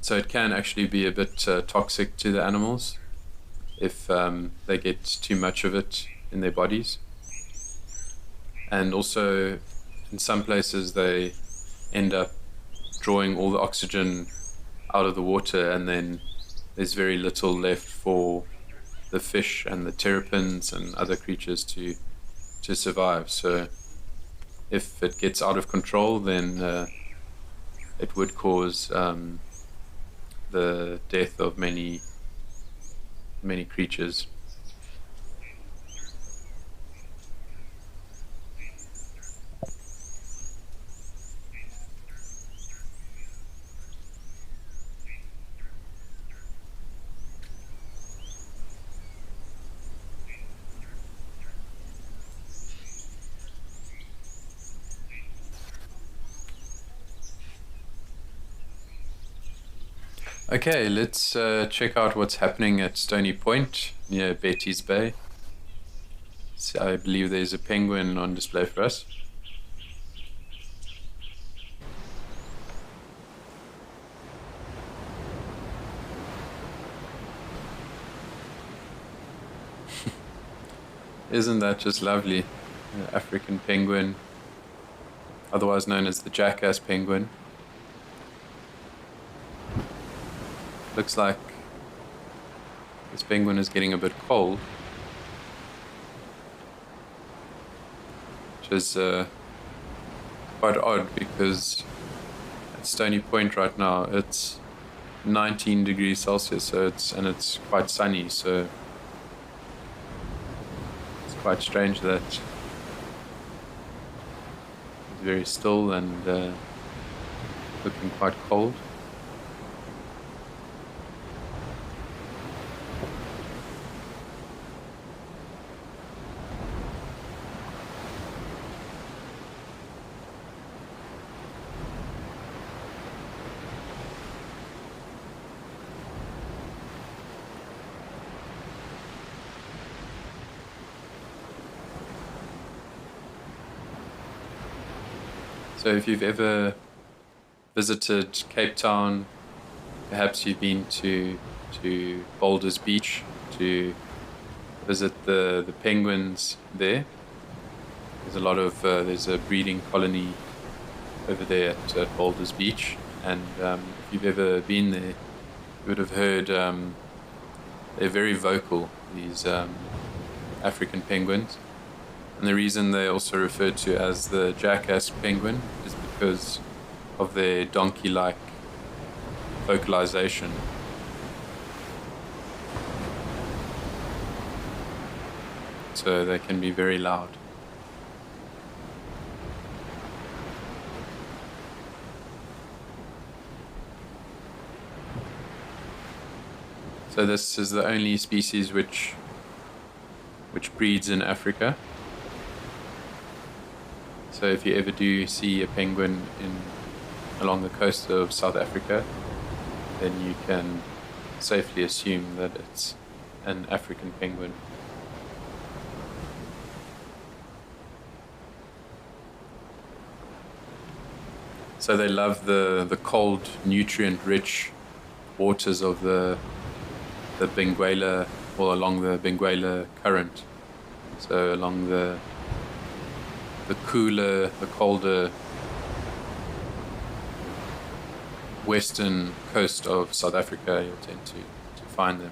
so it can actually be a bit toxic to the animals if they get too much of it in their bodies. And also, in some places, they end up drawing all the oxygen out of the water, and then there's very little left for the fish and the terrapins and other creatures to survive. So if it gets out of control, then it would cause the death of many creatures. Okay, let's check out what's happening at Stony Point near Betty's Bay. So I believe there's a penguin on display for us. Isn't that just lovely? An African penguin, otherwise known as the jackass penguin. Looks like this penguin is getting a bit cold, which is quite odd, because at Stony Point right now it's 19 degrees Celsius, so it's quite sunny, so it's quite strange that it's very still and looking quite cold. So if you've ever visited Cape Town, perhaps you've been to Boulders Beach to visit the penguins there. There's a lot of there's a breeding colony over there at Boulders Beach, and if you've ever been there, you would have heard they're very vocal, these African penguins. And the reason they're also referred to as the jackass penguin is because of their donkey-like vocalization. So they can be very loud. So this is the only species which breeds in Africa. So if you ever do see a penguin along the coast of South Africa, then you can safely assume that it's an African penguin. So they love the cold, nutrient-rich waters of the Benguela or along the Benguela current. So along the cooler, the colder western coast of South Africa, you'll tend to find them.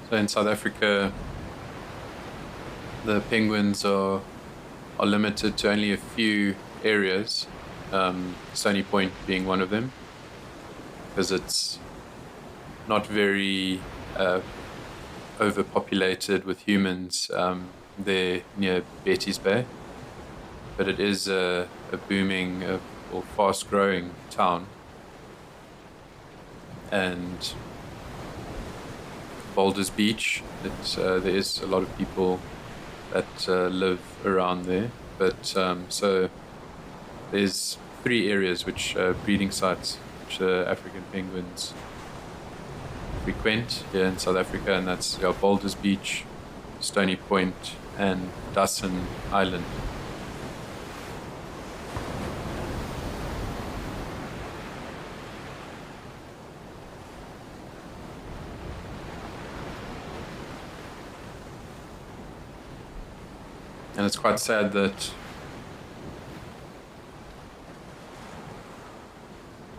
So in South Africa, the penguins are limited to only a few areas, Stony Point being one of them, because it's not very overpopulated with humans there near Betty's Bay, but it is a booming or fast-growing town, and Boulders Beach, there is a lot of people that live around there, but so there's 3 areas which breeding sites which African penguins frequent here in South Africa, and that's Boulders Beach, Stony Point, and Dussin Island. And it's quite sad that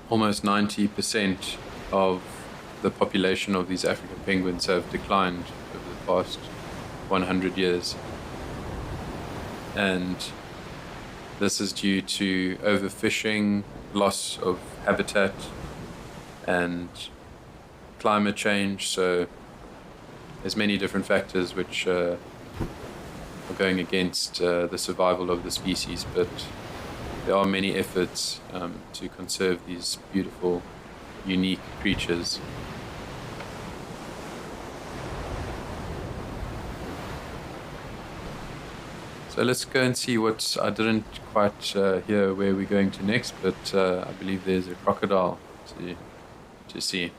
almost 90% of the population of these African penguins have declined over the past 100 years. And this is due to overfishing, loss of habitat, and climate change. So there's many different factors which are going against the survival of the species, but there are many efforts to conserve these beautiful, unique creatures. So let's go and see what I didn't quite hear where we're going to next, but I believe there's a crocodile to see.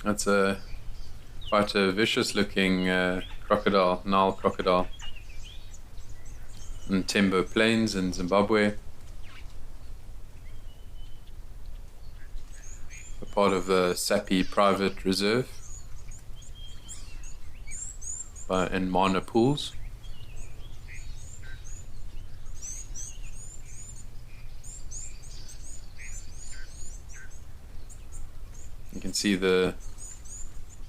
That's quite a vicious looking crocodile, Nile crocodile, in Tembo Plains in Zimbabwe. A part of the Sapi Private Reserve in Mana Pools. You can see the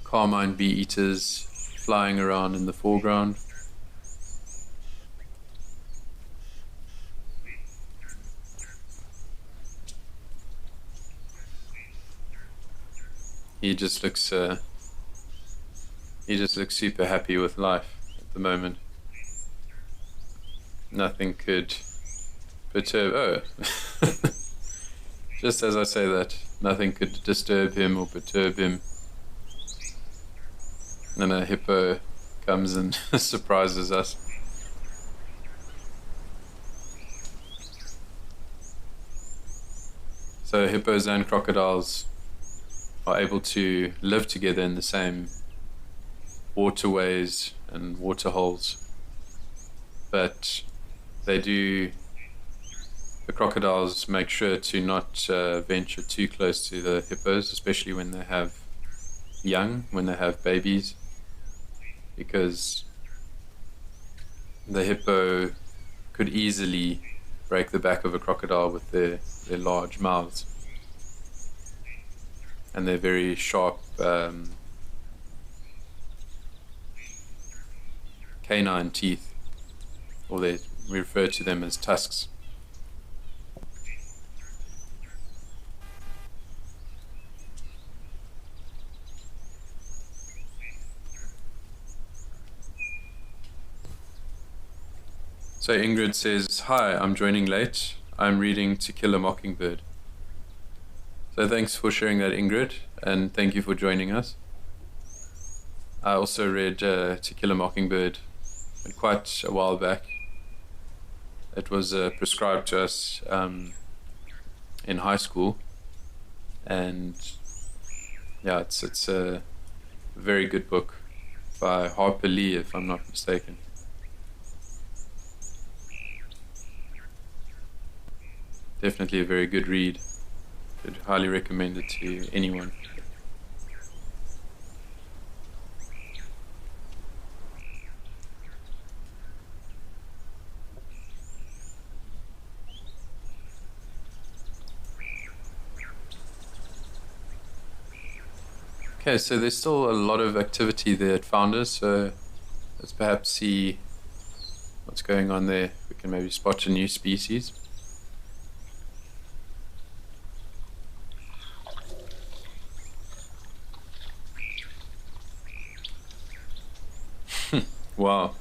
carmine bee eaters flying around in the foreground. He just looks super happy with life at the moment. Nothing could perturb. Oh, just as I say that, nothing could disturb him or perturb him. And a hippo comes and surprises us. So hippos and crocodiles are able to live together in the same waterways and waterholes, but the crocodiles make sure to not venture too close to the hippos, especially when they have babies, because the hippo could easily break the back of a crocodile with their large mouths and their very sharp canine teeth, or we refer to them as tusks. So Ingrid says, "Hi, I'm joining late. I'm reading To Kill a Mockingbird." So thanks for sharing that, Ingrid, and thank you for joining us. I also read To Kill a Mockingbird quite a while back. It was prescribed to us in high school, and yeah, it's a very good book by Harper Lee, if I'm not mistaken. Definitely a very good read. Could highly recommend it to anyone. Okay, so there's still a lot of activity there at Founders, so let's perhaps see what's going on there. We can maybe spot a new species. Wow.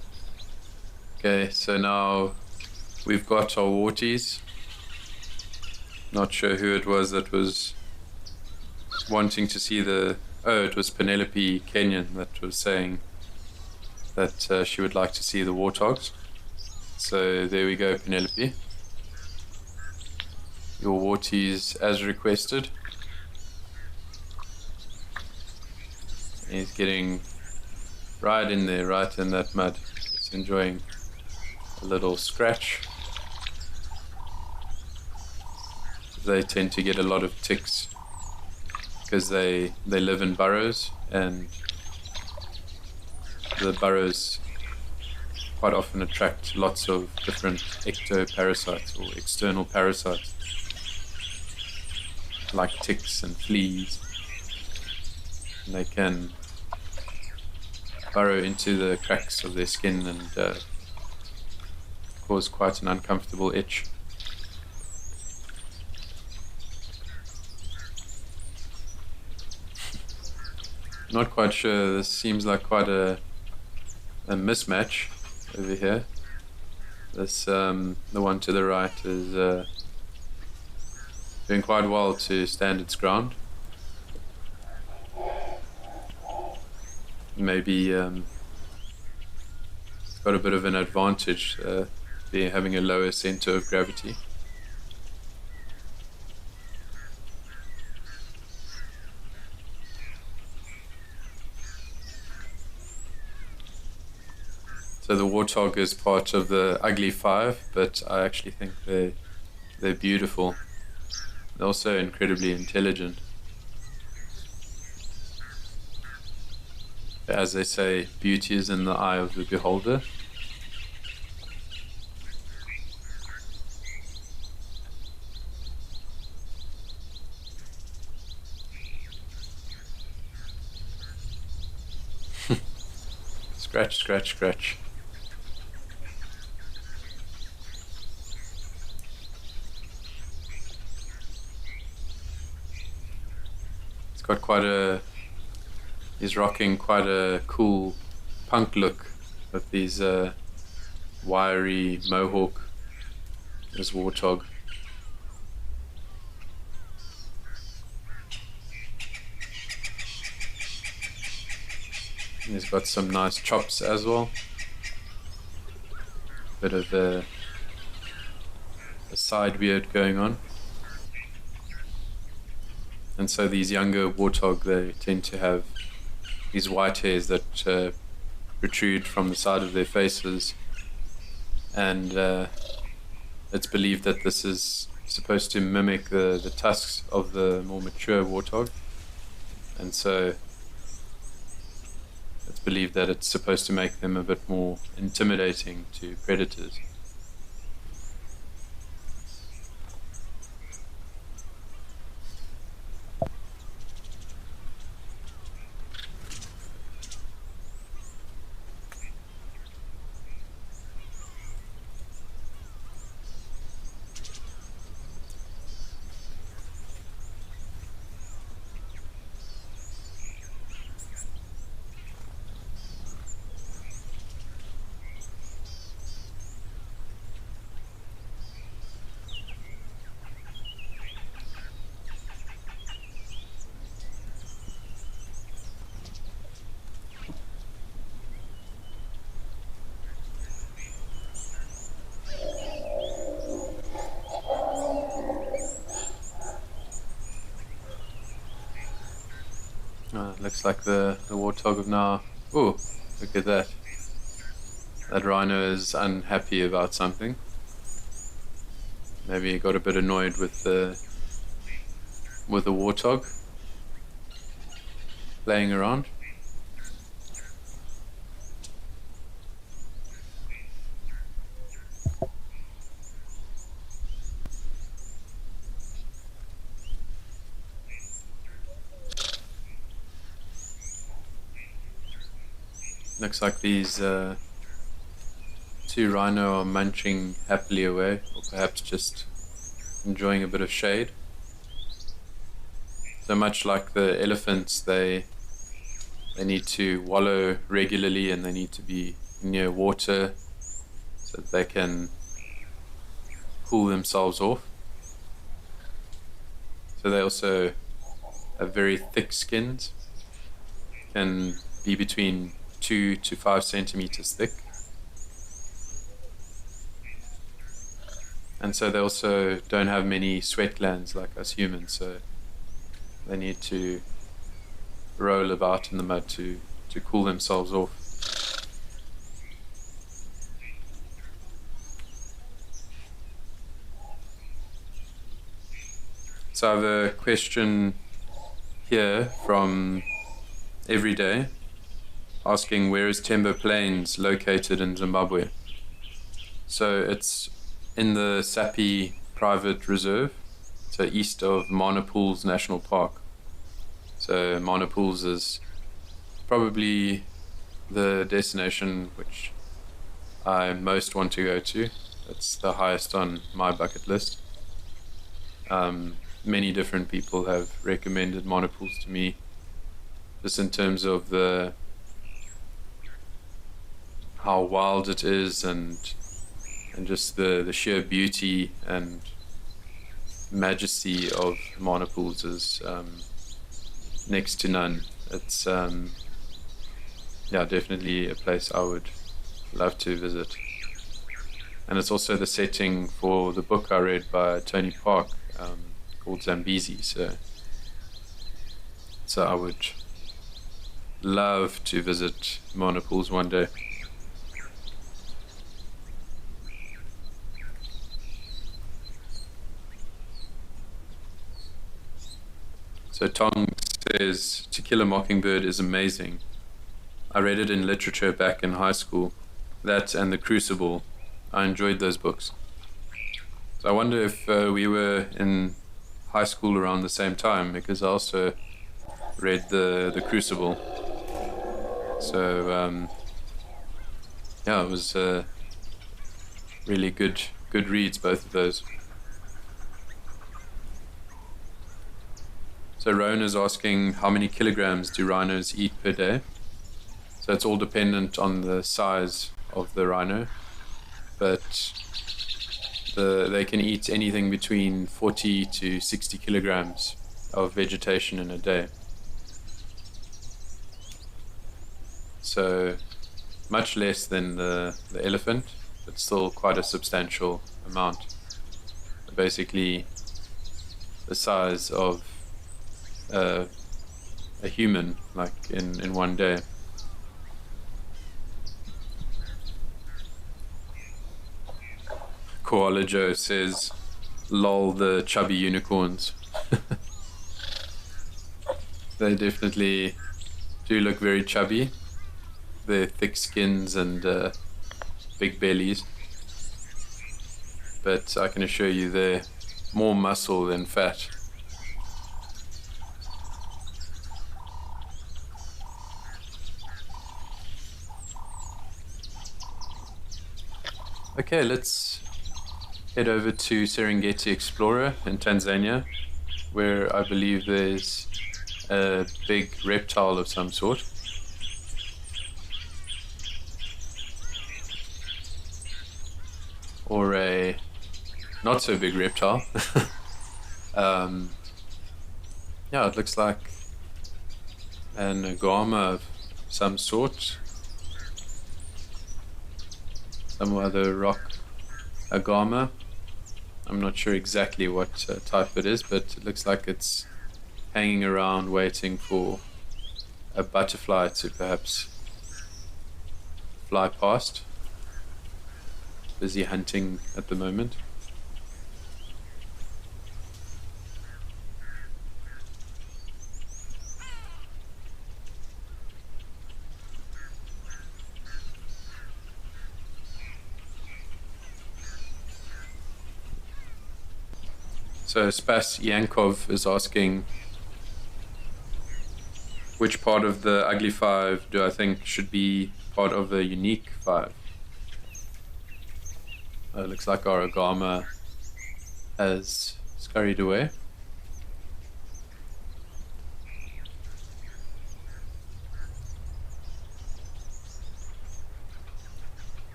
Okay, so now we've got our warties. Not sure who it was that was wanting to see the... Oh, it was Penelope Kenyon that was saying that she would like to see the warthogs. So there we go, Penelope. Your warties as requested. He's getting right in there, right in that mud. Just enjoying a little scratch. They tend to get a lot of ticks because they live in burrows, and the burrows quite often attract lots of different ectoparasites or external parasites like ticks and fleas, and they can burrow into the cracks of their skin and cause quite an uncomfortable itch. Not quite sure, this seems like quite a mismatch over here. This the one to the right is doing quite well to stand its ground. Maybe it's got a bit of an advantage being having a lower center of gravity. So the warthog is part of the ugly five, but I actually think they're beautiful. They're also incredibly intelligent. As they say, beauty is in the eye of the beholder. Scratch, scratch, scratch. It's got quite a... He's rocking quite a cool punk look with these wiry mohawk, this warthog. And he's got some nice chops as well. Bit of a side beard going on. And so these younger warthog, they tend to have these white hairs that protrude from the side of their faces, and it's believed that this is supposed to mimic the tusks of the more mature warthog, and so it's believed that it's supposed to make them a bit more intimidating to predators. looks like the warthog of now. Oh, look at that. That rhino is unhappy about something. Maybe he got a bit annoyed with the warthog playing around. Looks like these two rhino are munching happily away, or perhaps just enjoying a bit of shade. So much like the elephants, they need to wallow regularly and they need to be near water so that they can cool themselves off. So they also have very thick skins, can be between 2 to 5 centimeters thick. And so they also don't have many sweat glands like us humans, so they need to roll about in the mud to cool themselves off. So I have a question here from Everyday, asking where is Tembo Plains located in Zimbabwe. So it's in the Sapi Private Reserve, so east of Monopools National Park. So Monopools is probably the destination which I most want to go to. It's the highest on my bucket list. Many different people have recommended Monopools to me, just in terms of how wild it is and just the sheer beauty and majesty of Monopools is next to none. It's definitely a place I would love to visit. And it's also the setting for the book I read by Tony Park called Zambezi, so I would love to visit Monopools one day. So Tong says, To Kill a Mockingbird is amazing. I read it in literature back in high school. That and The Crucible. I enjoyed those books. So I wonder if we were in high school around the same time, because I also read the Crucible. So it was really good reads, both of those. So Rowan is asking, how many kilograms do rhinos eat per day? So it's all dependent on the size of the rhino, but they can eat anything between 40 to 60 kilograms of vegetation in a day. So much less than the elephant, but still quite a substantial amount. Basically the size of a human, like in one day. Koala Joe says, lol, the chubby unicorns. They definitely do look very chubby. Their thick skins and big bellies. But I can assure you they're more muscle than fat. Okay, let's head over to Serengeti Explorer in Tanzania, where I believe there's a big reptile of some sort. Or a not so big reptile. It looks like an agama of some sort. Some other rock agama. I'm not sure exactly what type it is, but it looks like it's hanging around waiting for a butterfly to perhaps fly past. Busy hunting at the moment. So Spas Yankov is asking, which part of the ugly five do I think should be part of the unique five? Looks like our Agama has scurried away.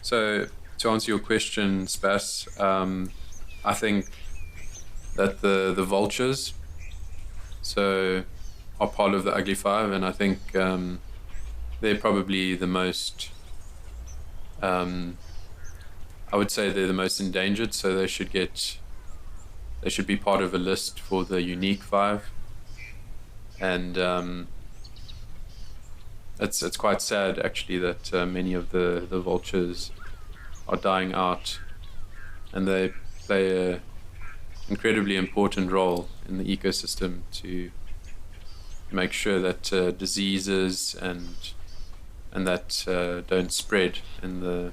So to answer your question, Spas, I think that the vultures are part of the ugly five, and I think they're probably the most I would say they're the most endangered, so they should be part of a list for the unique five. And it's quite sad actually that many of the vultures are dying out, and they play a incredibly important role in the ecosystem to make sure that diseases and that don't spread, and the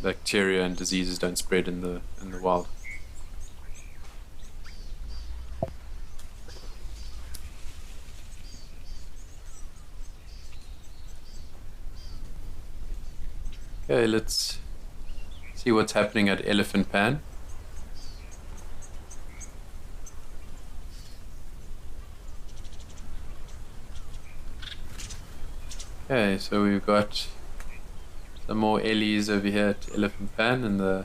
bacteria and diseases don't spread in the wild. Okay, let's see what's happening at Elephant Pan. Okay, so we've got some more Ellies over here at Elephant Pan in the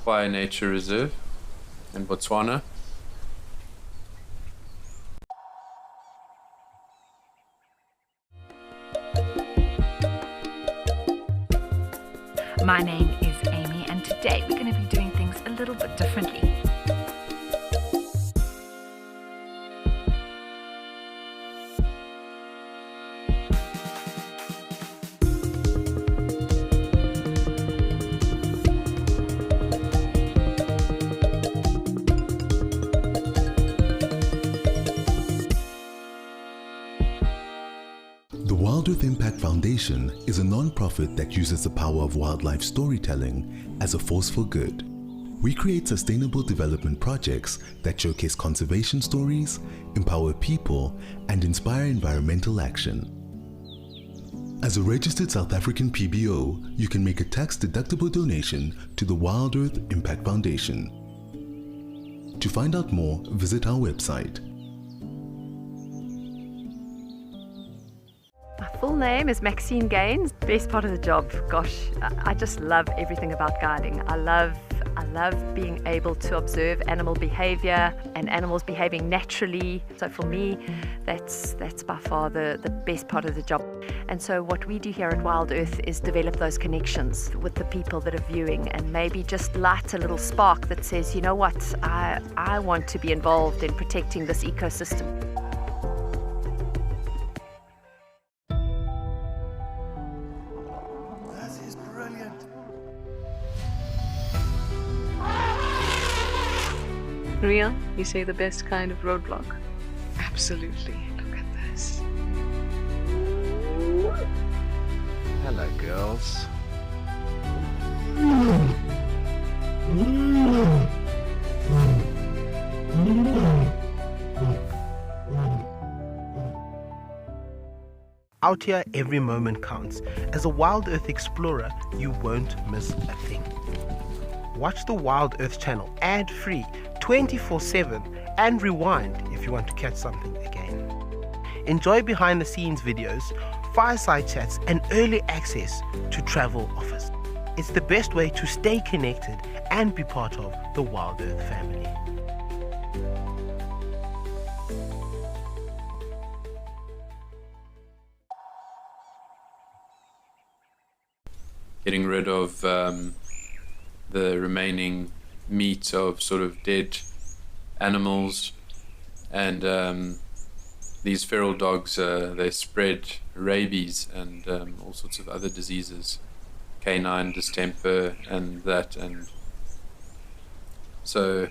Kwai Nature Reserve in Botswana. My name is Amy, and today we're going to be doing things a little bit differently. The Wild Earth Impact Foundation is a non-profit that uses the power of wildlife storytelling as a force for good. We create sustainable development projects that showcase conservation stories, empower people, and inspire environmental action. As a registered South African PBO, you can make a tax-deductible donation to the Wild Earth Impact Foundation. To find out more, visit our website. My full name is Maxine Gaines. Best part of the job, gosh, I just love everything about guiding. I love being able to observe animal behavior and animals behaving naturally. So for me, that's by far the best part of the job. And so what we do here at Wild Earth is develop those connections with the people that are viewing, and maybe just light a little spark that says, you know what, I want to be involved in protecting this ecosystem. Ria, you say the best kind of roadblock? Absolutely. Look at this. Hello, girls. Out here, every moment counts. As a Wild Earth explorer, you won't miss a thing. Watch the Wild Earth channel ad-free 24/7 and rewind if you want to catch something again. Enjoy behind the scenes videos, fireside chats, and early access to travel offers. It's the best way to stay connected and be part of the Wild Earth family. Getting rid of the remaining meat of sort of dead animals, and these feral dogs, they spread rabies and all sorts of other diseases, canine distemper and that. And so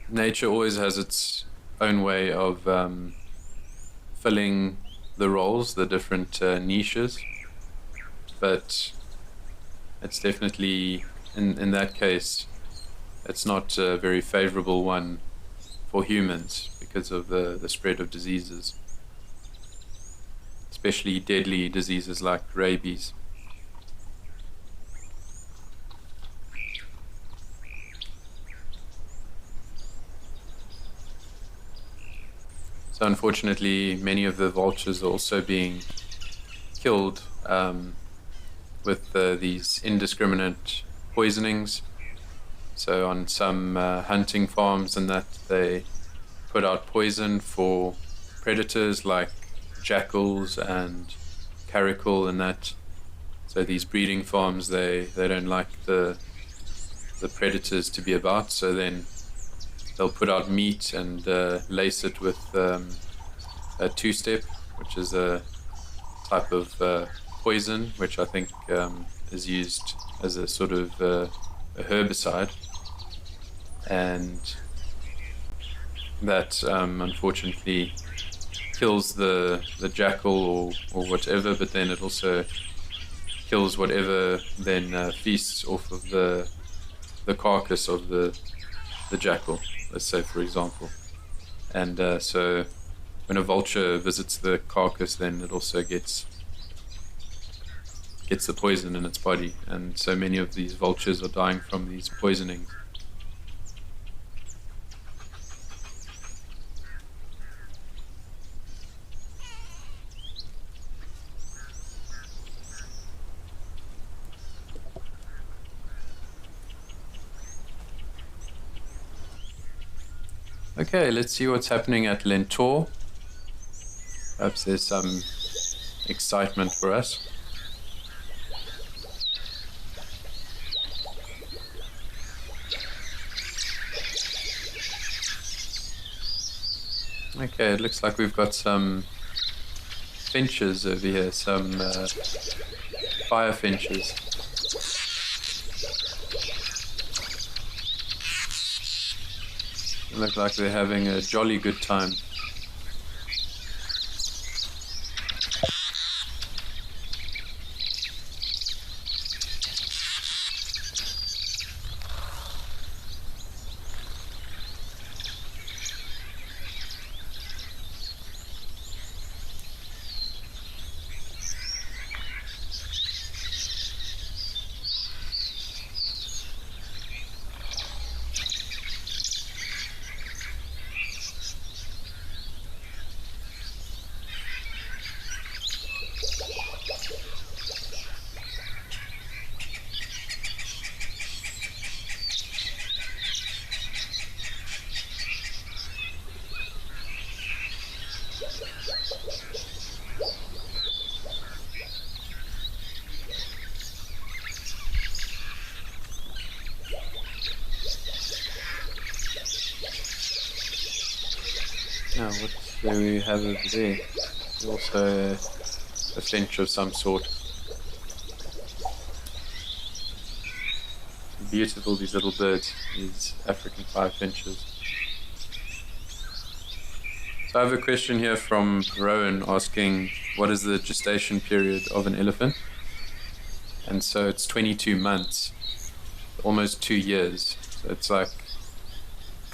nature always has its own way of filling the roles, the different niches, but it's definitely, in that case, it's not a very favorable one for humans because of the spread of diseases, especially deadly diseases like rabies. So unfortunately, many of the vultures are also being killed with these indiscriminate poisonings. So on some hunting farms and that, they put out poison for predators like jackals and caracal and that. So these breeding farms, they don't like the predators to be about, so then they'll put out meat and lace it with a two-step, which is a type of poison, which I think is used as a sort of a herbicide. And that unfortunately kills the jackal or whatever, but then it also kills whatever then feasts off of the carcass of the jackal, let's say, for example. And so when a vulture visits the carcass, then it also gets the poison in its body, and so many of these vultures are dying from these poisonings. Okay, let's see what's happening at Lentor. Perhaps there's some excitement for us. Okay, it looks like we've got some finches over here, some fire finches. Look like they're having a jolly good time. Now, what do we have over there? Also a finch of some sort. Beautiful, these little birds, these African fire finches. So I have a question here from Rowan asking, what is the gestation period of an elephant? And so it's 22 months, almost 2 years. So it's like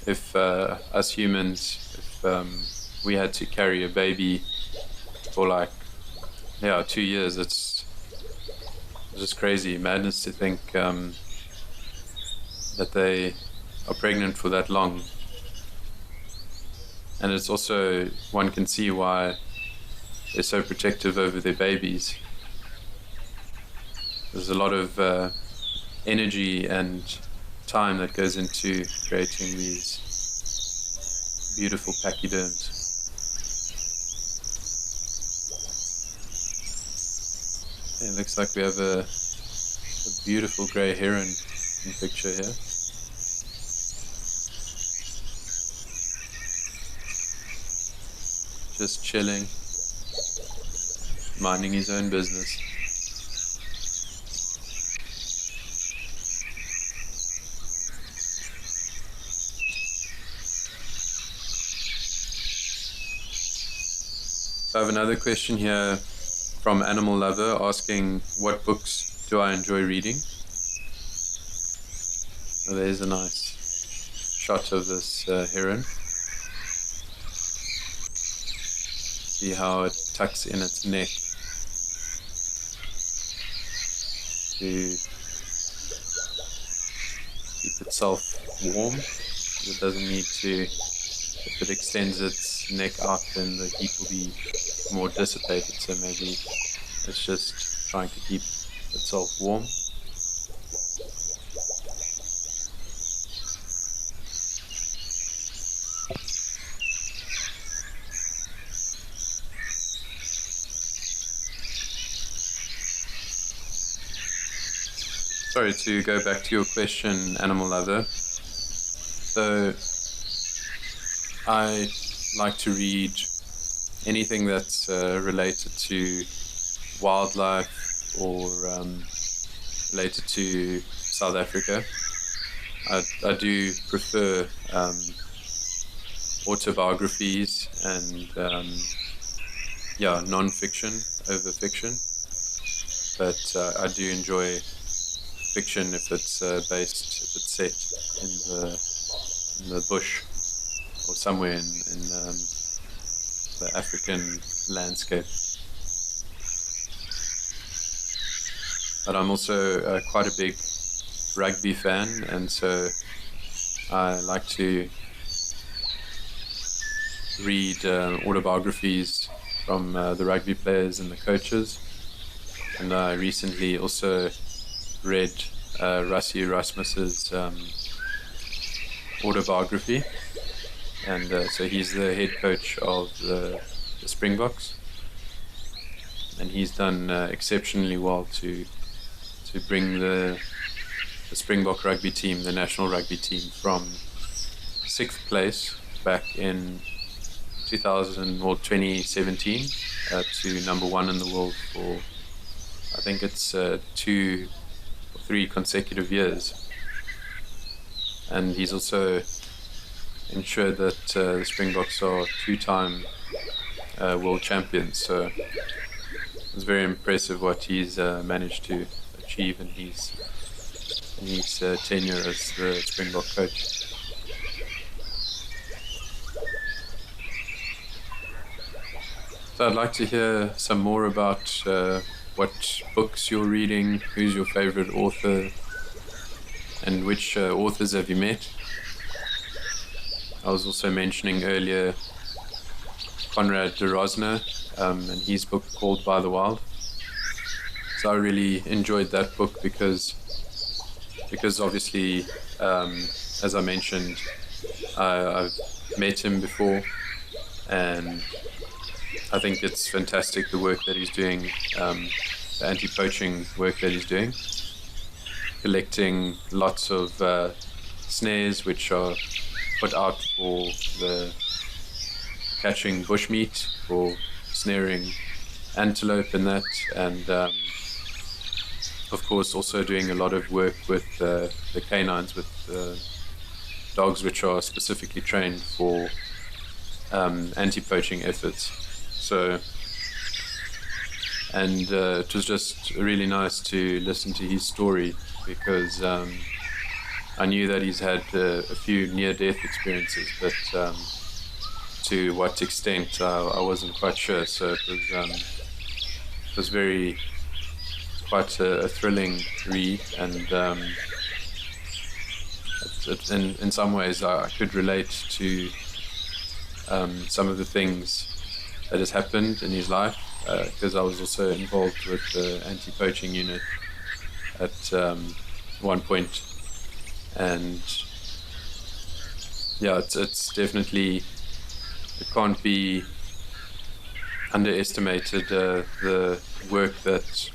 if us humans, if we had to carry a baby for like 2 years, it's just crazy madness to think that they are pregnant for that long. And it's also, one can see why they're so protective over their babies. There's a lot of energy and time that goes into creating these beautiful pachyderms. It looks like we have a beautiful grey heron in the picture here. just chilling, minding his own business. So I have another question here from Animal Lover asking, what books do I enjoy reading? Oh, there's a nice shot of this heron. See how it tucks in its neck to keep itself warm. It doesn't need to, if it extends its neck out, then the heat will be more dissipated, so maybe it's just trying to keep itself warm. Sorry, to go back to your question, Animal Lover. So I like to read anything that's related to wildlife or related to South Africa. I do prefer autobiographies and non-fiction over fiction, but I do enjoy fiction if it's set in the bush or somewhere in the African landscape. But I'm also quite a big rugby fan, and so I like to read autobiographies from the rugby players and the coaches. And I recently also read Rassie Erasmus's autobiography, and so he's the head coach of the Springboks, and he's done exceptionally well to bring the Springbok rugby team, the national rugby team, from 6th place back in 2017 to number 1 in the world for, I think it's 2 or 3 consecutive years. And he's also ensured that the Springboks are 2-time world champions. So it's very impressive what he's managed to achieve in his tenure as the Springbok coach. So I'd like to hear some more about what books you're reading, who's your favorite author, and which authors have you met. I was also mentioning earlier Conrad de Rosner and his book called By the Wild. So I really enjoyed that book because obviously, as I mentioned, I've met him before, and I think it's fantastic the work that he's doing, the anti-poaching work that he's doing, collecting lots of snares which are put out for the catching bushmeat, for snaring antelope and that, and of course also doing a lot of work with the canines, with dogs which are specifically trained for anti-poaching efforts. So, and it was just really nice to listen to his story, because I knew that he's had a few near-death experiences, but to what extent I wasn't quite sure. So it was quite a thrilling read, and in some ways I could relate to some of the things that has happened in his life, because I was also involved with the anti-poaching unit at one point, and yeah, it's definitely, it can't be underestimated the work that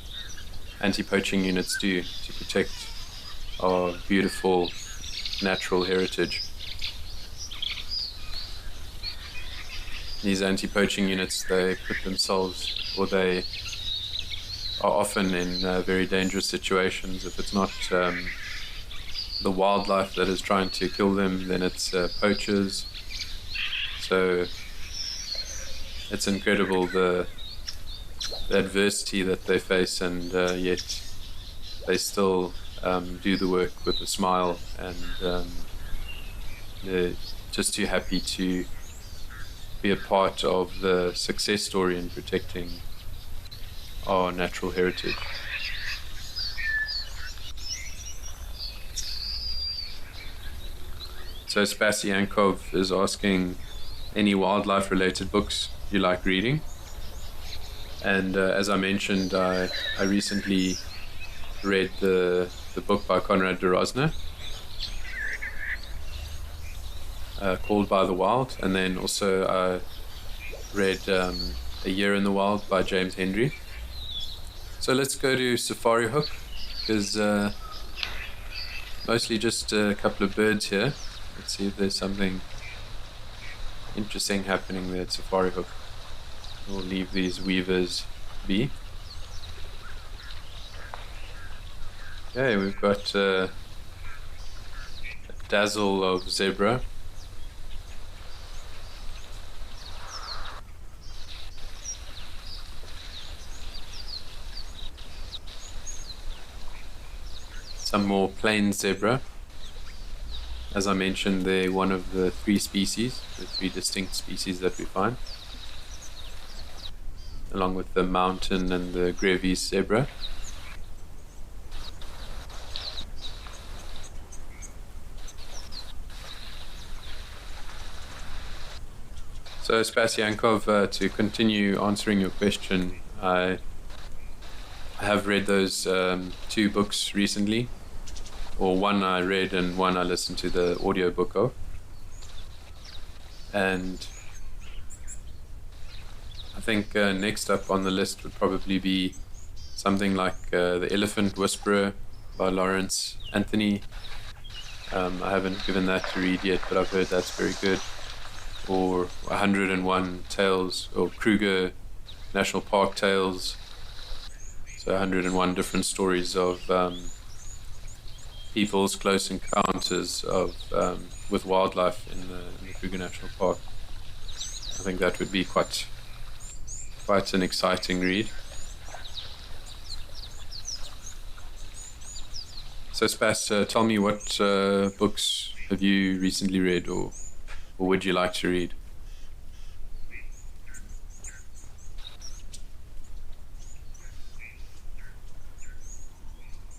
anti-poaching units do to protect our beautiful natural heritage. these anti-poaching units, they put themselves, or they are often in very dangerous situations. If it's not the wildlife that is trying to kill them, then it's poachers. So it's incredible the adversity that they face, and yet they still do the work with a smile, and they're just too happy to be a part of the success story in protecting our natural heritage. So Spasyankov is asking any wildlife related books you like reading. And as I mentioned, I recently read the book by Konrad de Rosner, called By the Wild, and then also I read A Year in the Wild by James Hendry. So let's go to Safari Hook, because mostly just a couple of birds here. Let's see if there's something interesting happening there at Safari Hook. We'll leave these weavers be. Okay, we've got a dazzle of zebra. Some more plain zebra. As I mentioned, they're one of the three distinct species that we find, along with the mountain and the Grevy's zebra. So Spasyankov, to continue answering your question, I have read those two books recently, or one I read and one I listened to the audiobook of. And I think next up on the list would probably be something like The Elephant Whisperer by Lawrence Anthony. I haven't given that to read yet, but I've heard that's very good. Or 101 Tales, or Kruger National Park Tales. So 101 different stories of people's close encounters with wildlife in the Kruger National Park. I think that would be quite an exciting read. So Spas, tell me, what books have you recently read, or would you like to read?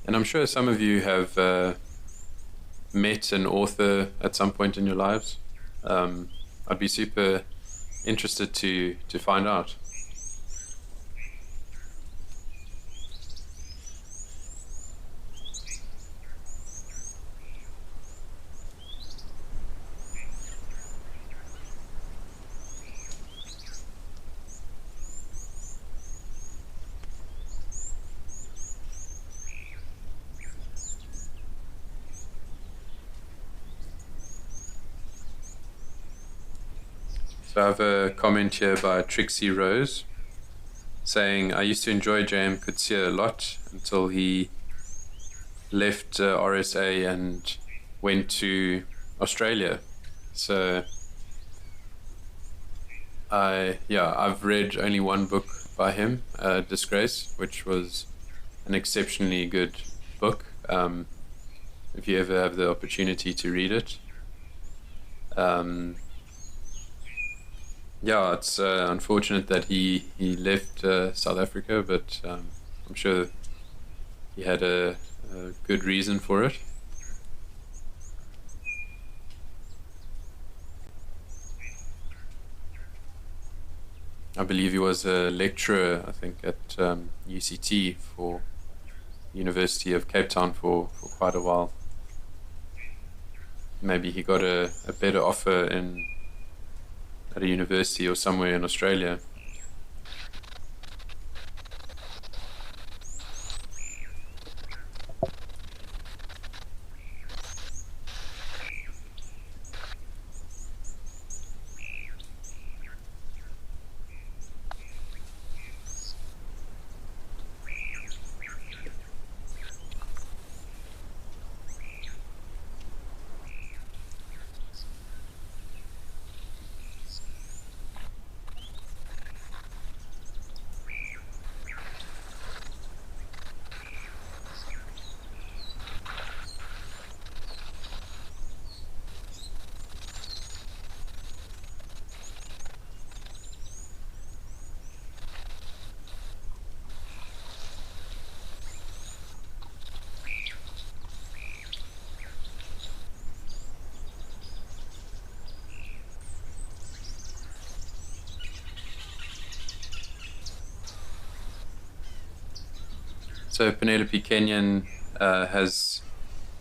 And I'm sure some of you have met an author at some point in your lives. I'd be super interested to find out. So I have a comment here by Trixie Rose saying, I used to enjoy J.M. Coetzee a lot until he left RSA and went to Australia. So I've read only one book by him, Disgrace, which was an exceptionally good book. If you ever have the opportunity to read it. It's unfortunate that he left South Africa, but I'm sure he had a good reason for it. I believe he was a lecturer, I think, at UCT for University of Cape Town for quite a while. Maybe he got a better offer at a university or somewhere in Australia. So Penelope Kenyon has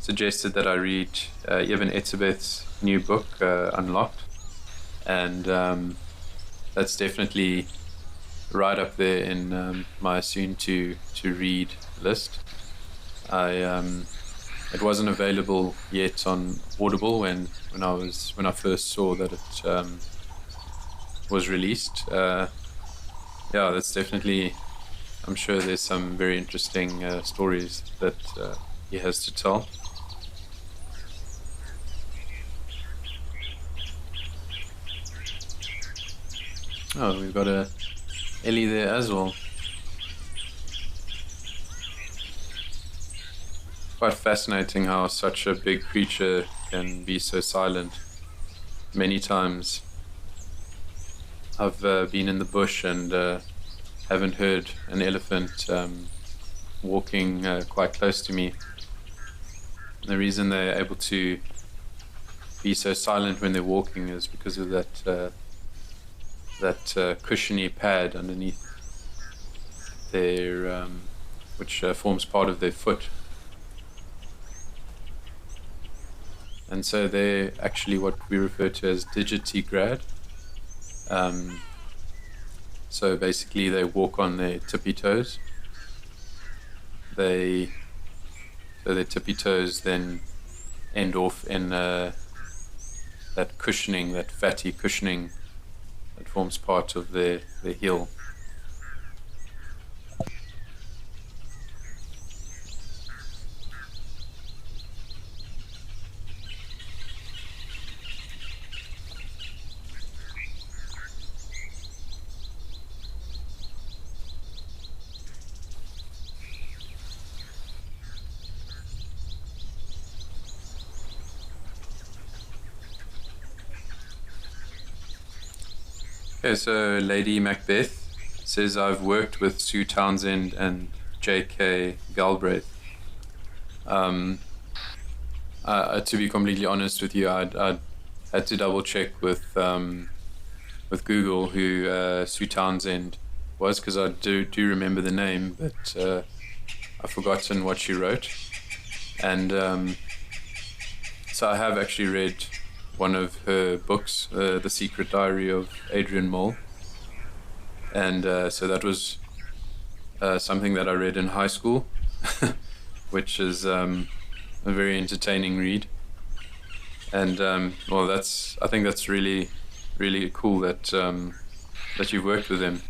suggested that I read Evan Etzebeth's new book, Unlocked, and that's definitely right up there in my soon to read list. It wasn't available yet on Audible when I first saw that it was released. Yeah, that's definitely. I'm sure there's some very interesting stories that he has to tell. Oh, we've got a Ellie there as well. Quite fascinating how such a big creature can be so silent. Many times I've been in the bush and haven't heard an elephant walking quite close to me. The reason they're able to be so silent when they're walking is because of that cushiony pad underneath their, which forms part of their foot. And so they're actually what we refer to as digitigrade. So basically they walk on their tippy toes. So their tippy toes then end off in that cushioning, that fatty cushioning that forms part of their heel. Okay, so Lady Macbeth says, I've worked with Sue Townsend and J.K. Galbraith. To be completely honest with you, I had to double check with Google who Sue Townsend was, because I do remember the name, but I've forgotten what she wrote. And so I have actually read one of her books, The Secret Diary of Adrian Mole. And so that was something that I read in high school, which is a very entertaining read. And well, I think that's really, really cool that that you've worked with him.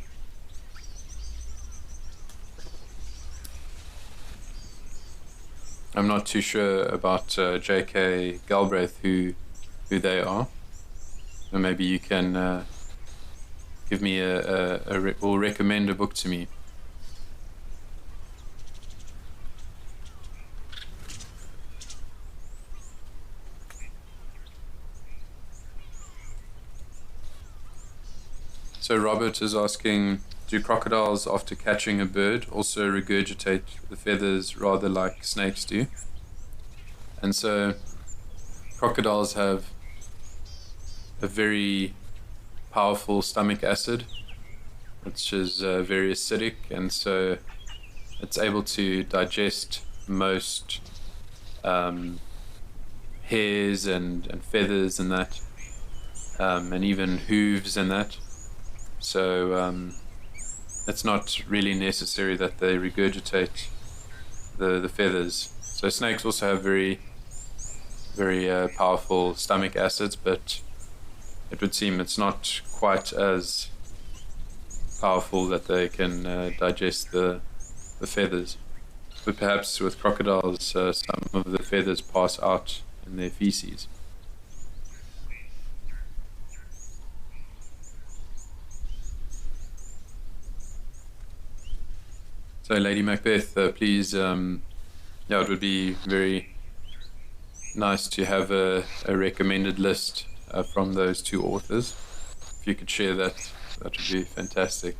I'm not too sure about J.K. Galbraith, who they are. So maybe you can give me or recommend a book to me. So Robert is asking, do crocodiles after catching a bird also regurgitate the feathers rather like snakes do? And so crocodiles have a very powerful stomach acid, which is very acidic, and so it's able to digest most hairs and feathers and that, and even hooves and that. So it's not really necessary that they regurgitate the feathers. So snakes also have very powerful stomach acids, but it would seem it's not quite as powerful that they can digest the feathers. But perhaps with crocodiles, some of the feathers pass out in their feces. So Lady Macbeth, please, it would be very nice to have a recommended list from those two authors. If you could share that, that would be fantastic.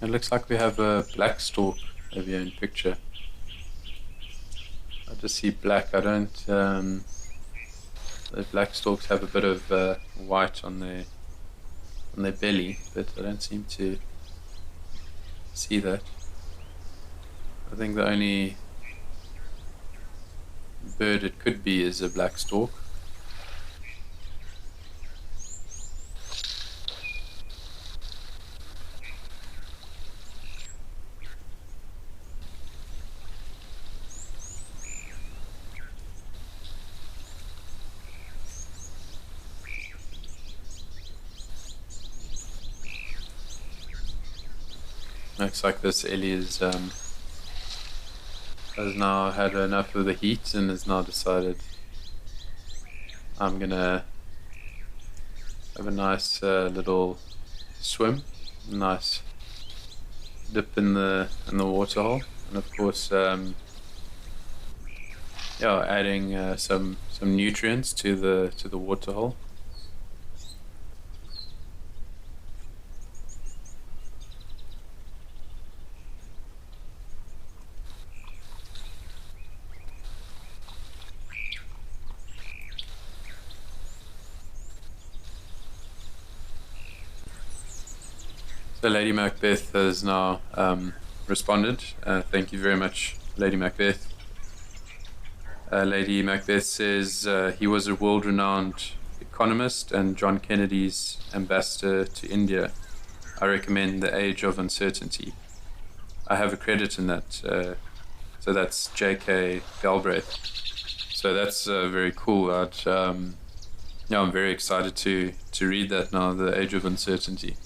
It looks like we have a black stork over here in picture. I just see black. I don't. The black storks have a bit of white on their belly, but I don't seem to see that. I think the only bird it could be is a black stork. Looks like this Ellie has now had enough of the heat and has now decided I'm gonna have a nice little swim, nice dip in the waterhole, and of course, adding some nutrients to the waterhole. So Lady Macbeth has now responded. Thank you very much, Lady Macbeth. Lady Macbeth says he was a world-renowned economist and John Kennedy's ambassador to India. I recommend The Age of Uncertainty. I have a credit in that. So that's J.K. Galbraith. So that's very cool. I'm very excited to read that now, The Age of Uncertainty.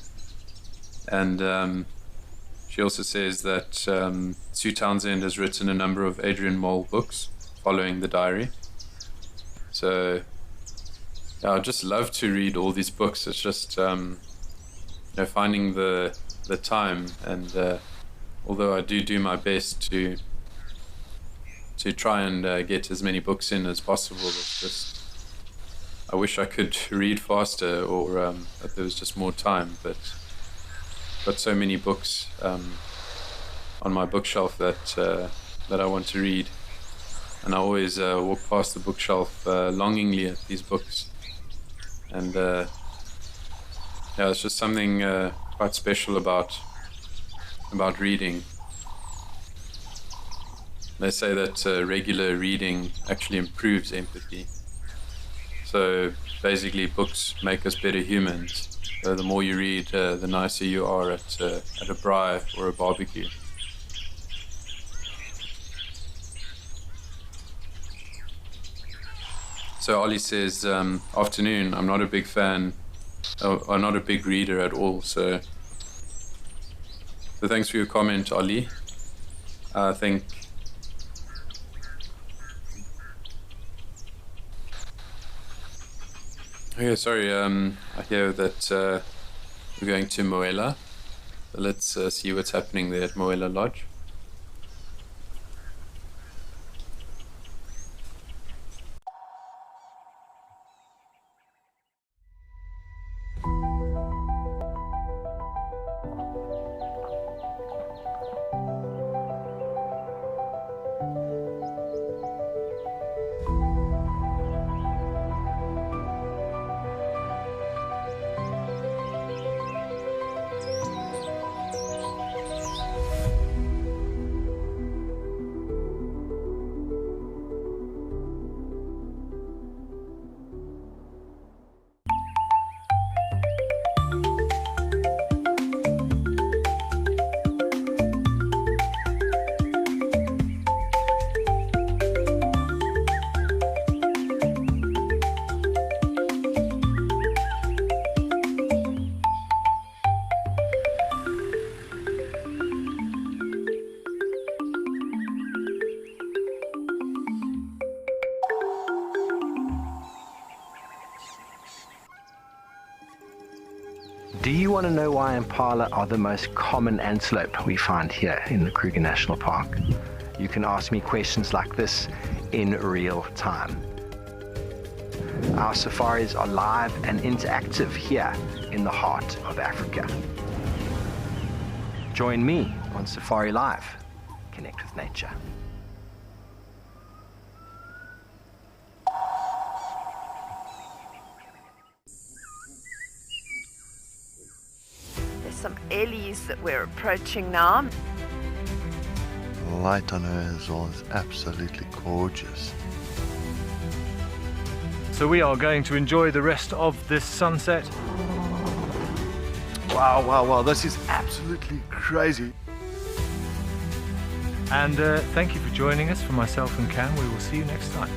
And she also says that Sue Townsend has written a number of Adrian Mole books following the diary. So I just love to read all these books. It's just finding the time, and although I do my best to try and get as many books in as possible, it's just I wish I could read faster, or that there was just more time, but got so many books on my bookshelf that I want to read, and I always walk past the bookshelf longingly at these books, and it's just something quite special about reading. They say that regular reading actually improves empathy. So basically, books make us better humans. The more you read, the nicer you are at a braai or a barbecue. So Ollie says, afternoon, I'm not a big fan, I'm not a big reader at all. So thanks for your comment, Ollie. I think okay, sorry, I hear that we're going to Moela. So let's see what's happening there at Moela Lodge. Do you want to know why impala are the most common antelope we find here in the Kruger National Park? You can ask me questions like this in real time. Our safaris are live and interactive here in the heart of Africa. Join me on Safari Live. Connect with nature. There's some ellies that we're approaching now. The light on her as well is absolutely gorgeous. So we are going to enjoy the rest of this sunset. Wow, this is absolutely crazy. And thank you for joining us. For myself and Cam, we will see you next time.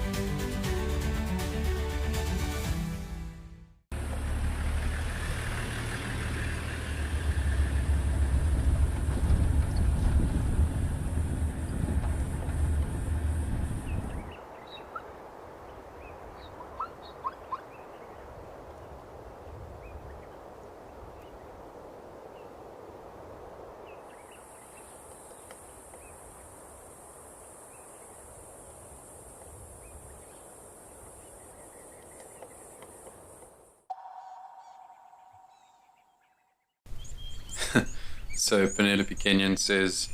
So Penelope Kenyon says,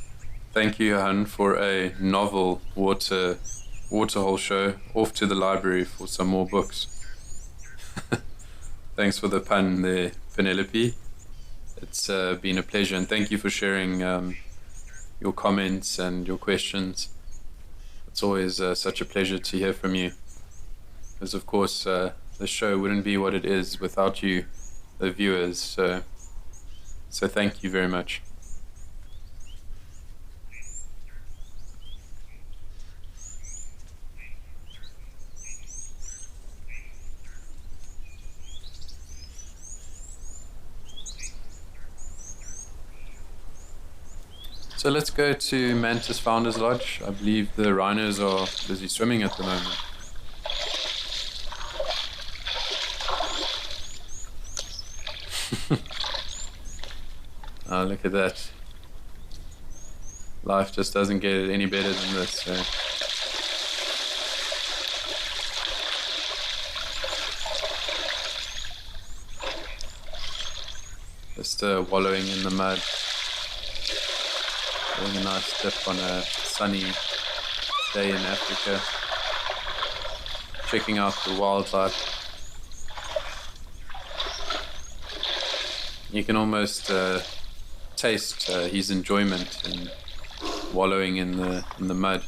thank you, Johan, for a novel waterhole show. Off to the library for some more books. Thanks for the pun there, Penelope. It's been a pleasure, and thank you for sharing your comments and your questions. It's always such a pleasure to hear from you, because of course the show wouldn't be what it is without you, the viewers. So thank you very much. So let's go to Mantis Founders Lodge. I believe the rhinos are busy swimming at the moment. Oh, look at that. Life just doesn't get any better than this. So. Just wallowing in the mud. Having a nice dip on a sunny day in Africa. Checking out the wildlife. You can almost taste his enjoyment in wallowing in the mud.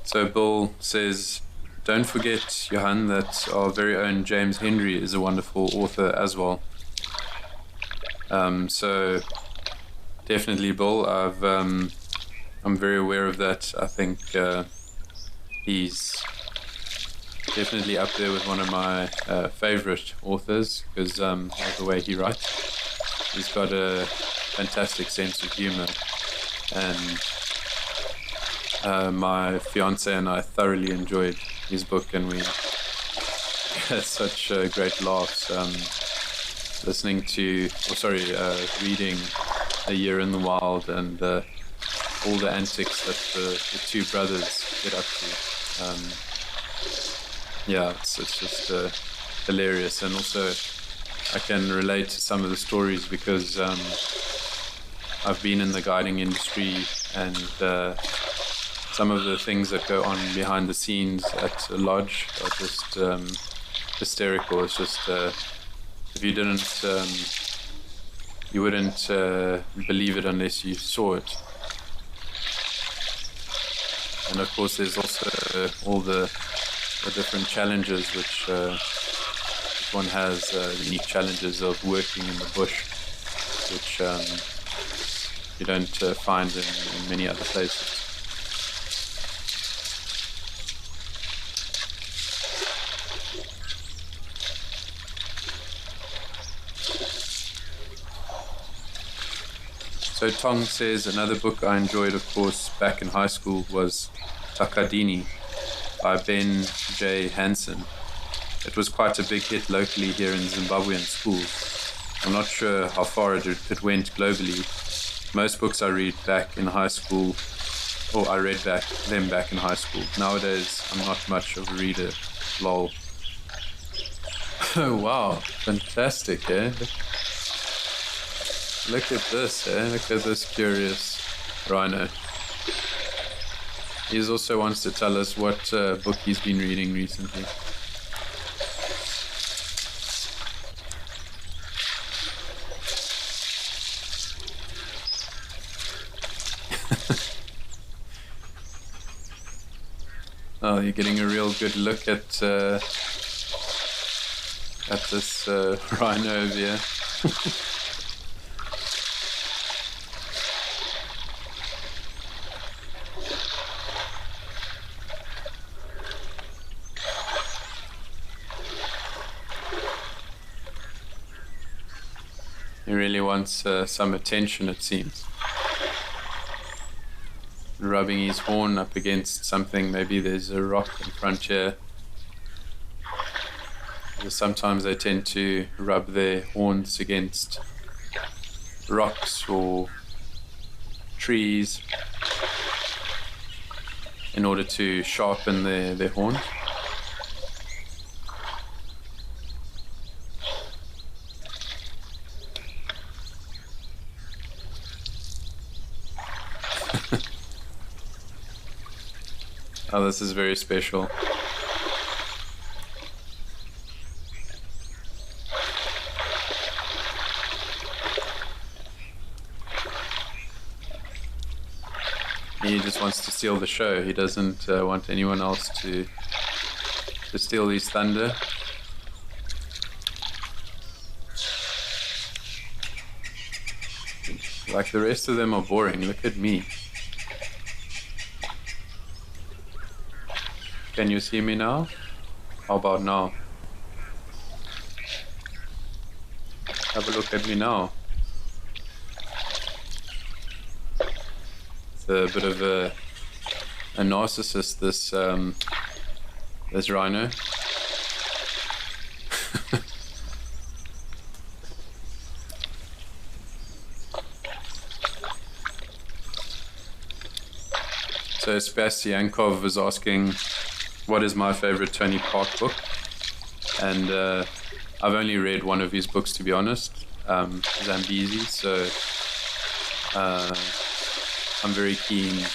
So Bill says, don't forget, Johan, that our very own James Henry is a wonderful author as well. So definitely, Bill. I'm very aware of that. I think he's definitely up there with one of my favorite authors, because of the way he writes. He's got a fantastic sense of humor, and my fiance and I thoroughly enjoyed his book, and we had such great laughs reading A Year in the Wild, and all the antics that the two brothers get up to. It's just hilarious, and also I can relate to some of the stories because I've been in the guiding industry, and some of the things that go on behind the scenes at a lodge are just hysterical. It's just if you didn't, you wouldn't believe it unless you saw it. And of course, there's also all the different challenges which one has, unique challenges of working in the bush, which you don't find in many other places. So Tong says, another book I enjoyed, of course, back in high school was Takadini by Ben J. Hansen. It was quite a big hit locally here in Zimbabwean schools. I'm not sure how far it went globally. Most books I read back in high school Oh, I read them back in high school. Nowadays, I'm not much of a reader. Lol. Oh, wow. Fantastic, eh? Look at this, eh? Look at this curious rhino. He also wants to tell us what book he's been reading recently. Oh, you're getting a real good look at this rhino over here. He really wants some attention, it seems. Rubbing his horn up against something. Maybe there's a rock in front here. Sometimes they tend to rub their horns against rocks or trees in order to sharpen their horn. Oh, this is very special. He just wants to steal the show. He doesn't want anyone else to steal his thunder. Like the rest of them are boring. Look at me. Can you see me now? How about now? Have a look at me now. It's a bit of a narcissist, this rhino. So Spastiankov was asking, what is my favorite Tony Park book? And I've only read one of his books, to be honest, Zambezi. So I'm very keen.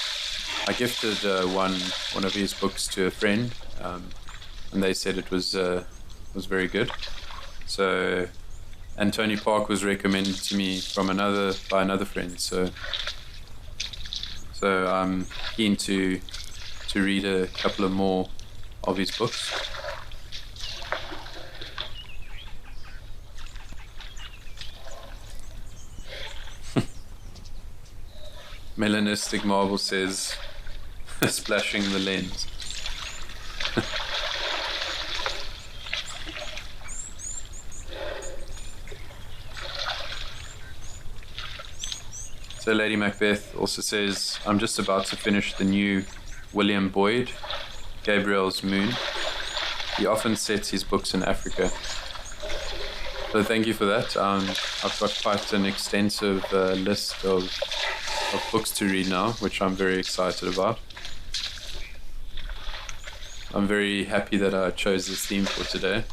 I gifted one of his books to a friend, and they said it was very good. So, and Tony Park was recommended to me by another friend. So I'm keen to read a couple of more of his books. Melanistic Marble says, splashing the lens. So Lady Macbeth also says, I'm just about to finish the new William Boyd, Gabriel's Moon. He often sets his books in Africa. So thank you for that. I've got quite an extensive list of books to read now, which I'm very excited about. I'm very happy that I chose this theme for today.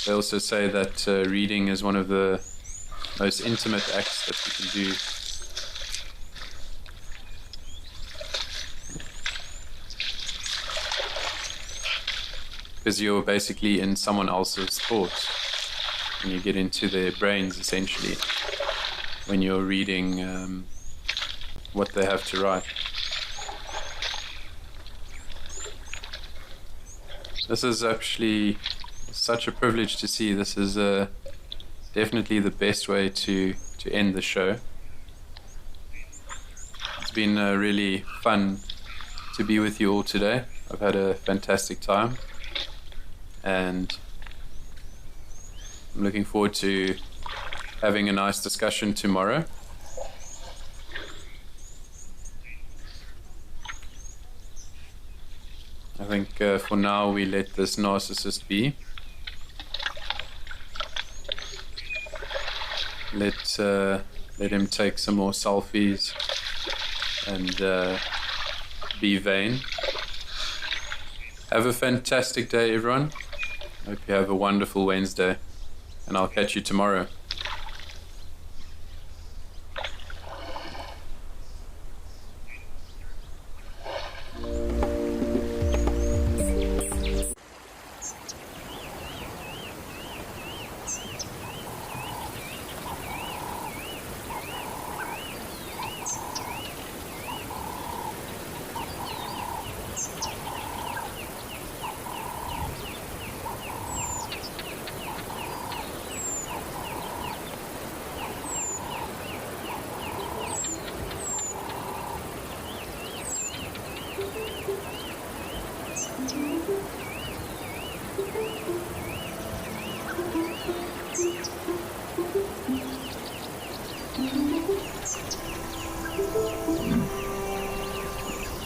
They also say that reading is one of the most intimate acts that you can do. Because you're basically in someone else's thoughts, and you get into their brains essentially when you're reading what they have to write. This is actually such a privilege to see. This is definitely the best way to end the show. It's been really fun to be with you all today. I've had a fantastic time, and I'm looking forward to having a nice discussion tomorrow. I think for now we let this narcissist be. Let him take some more selfies and be vain. Have a fantastic day, everyone. Hope you have a wonderful Wednesday, and I'll catch you tomorrow.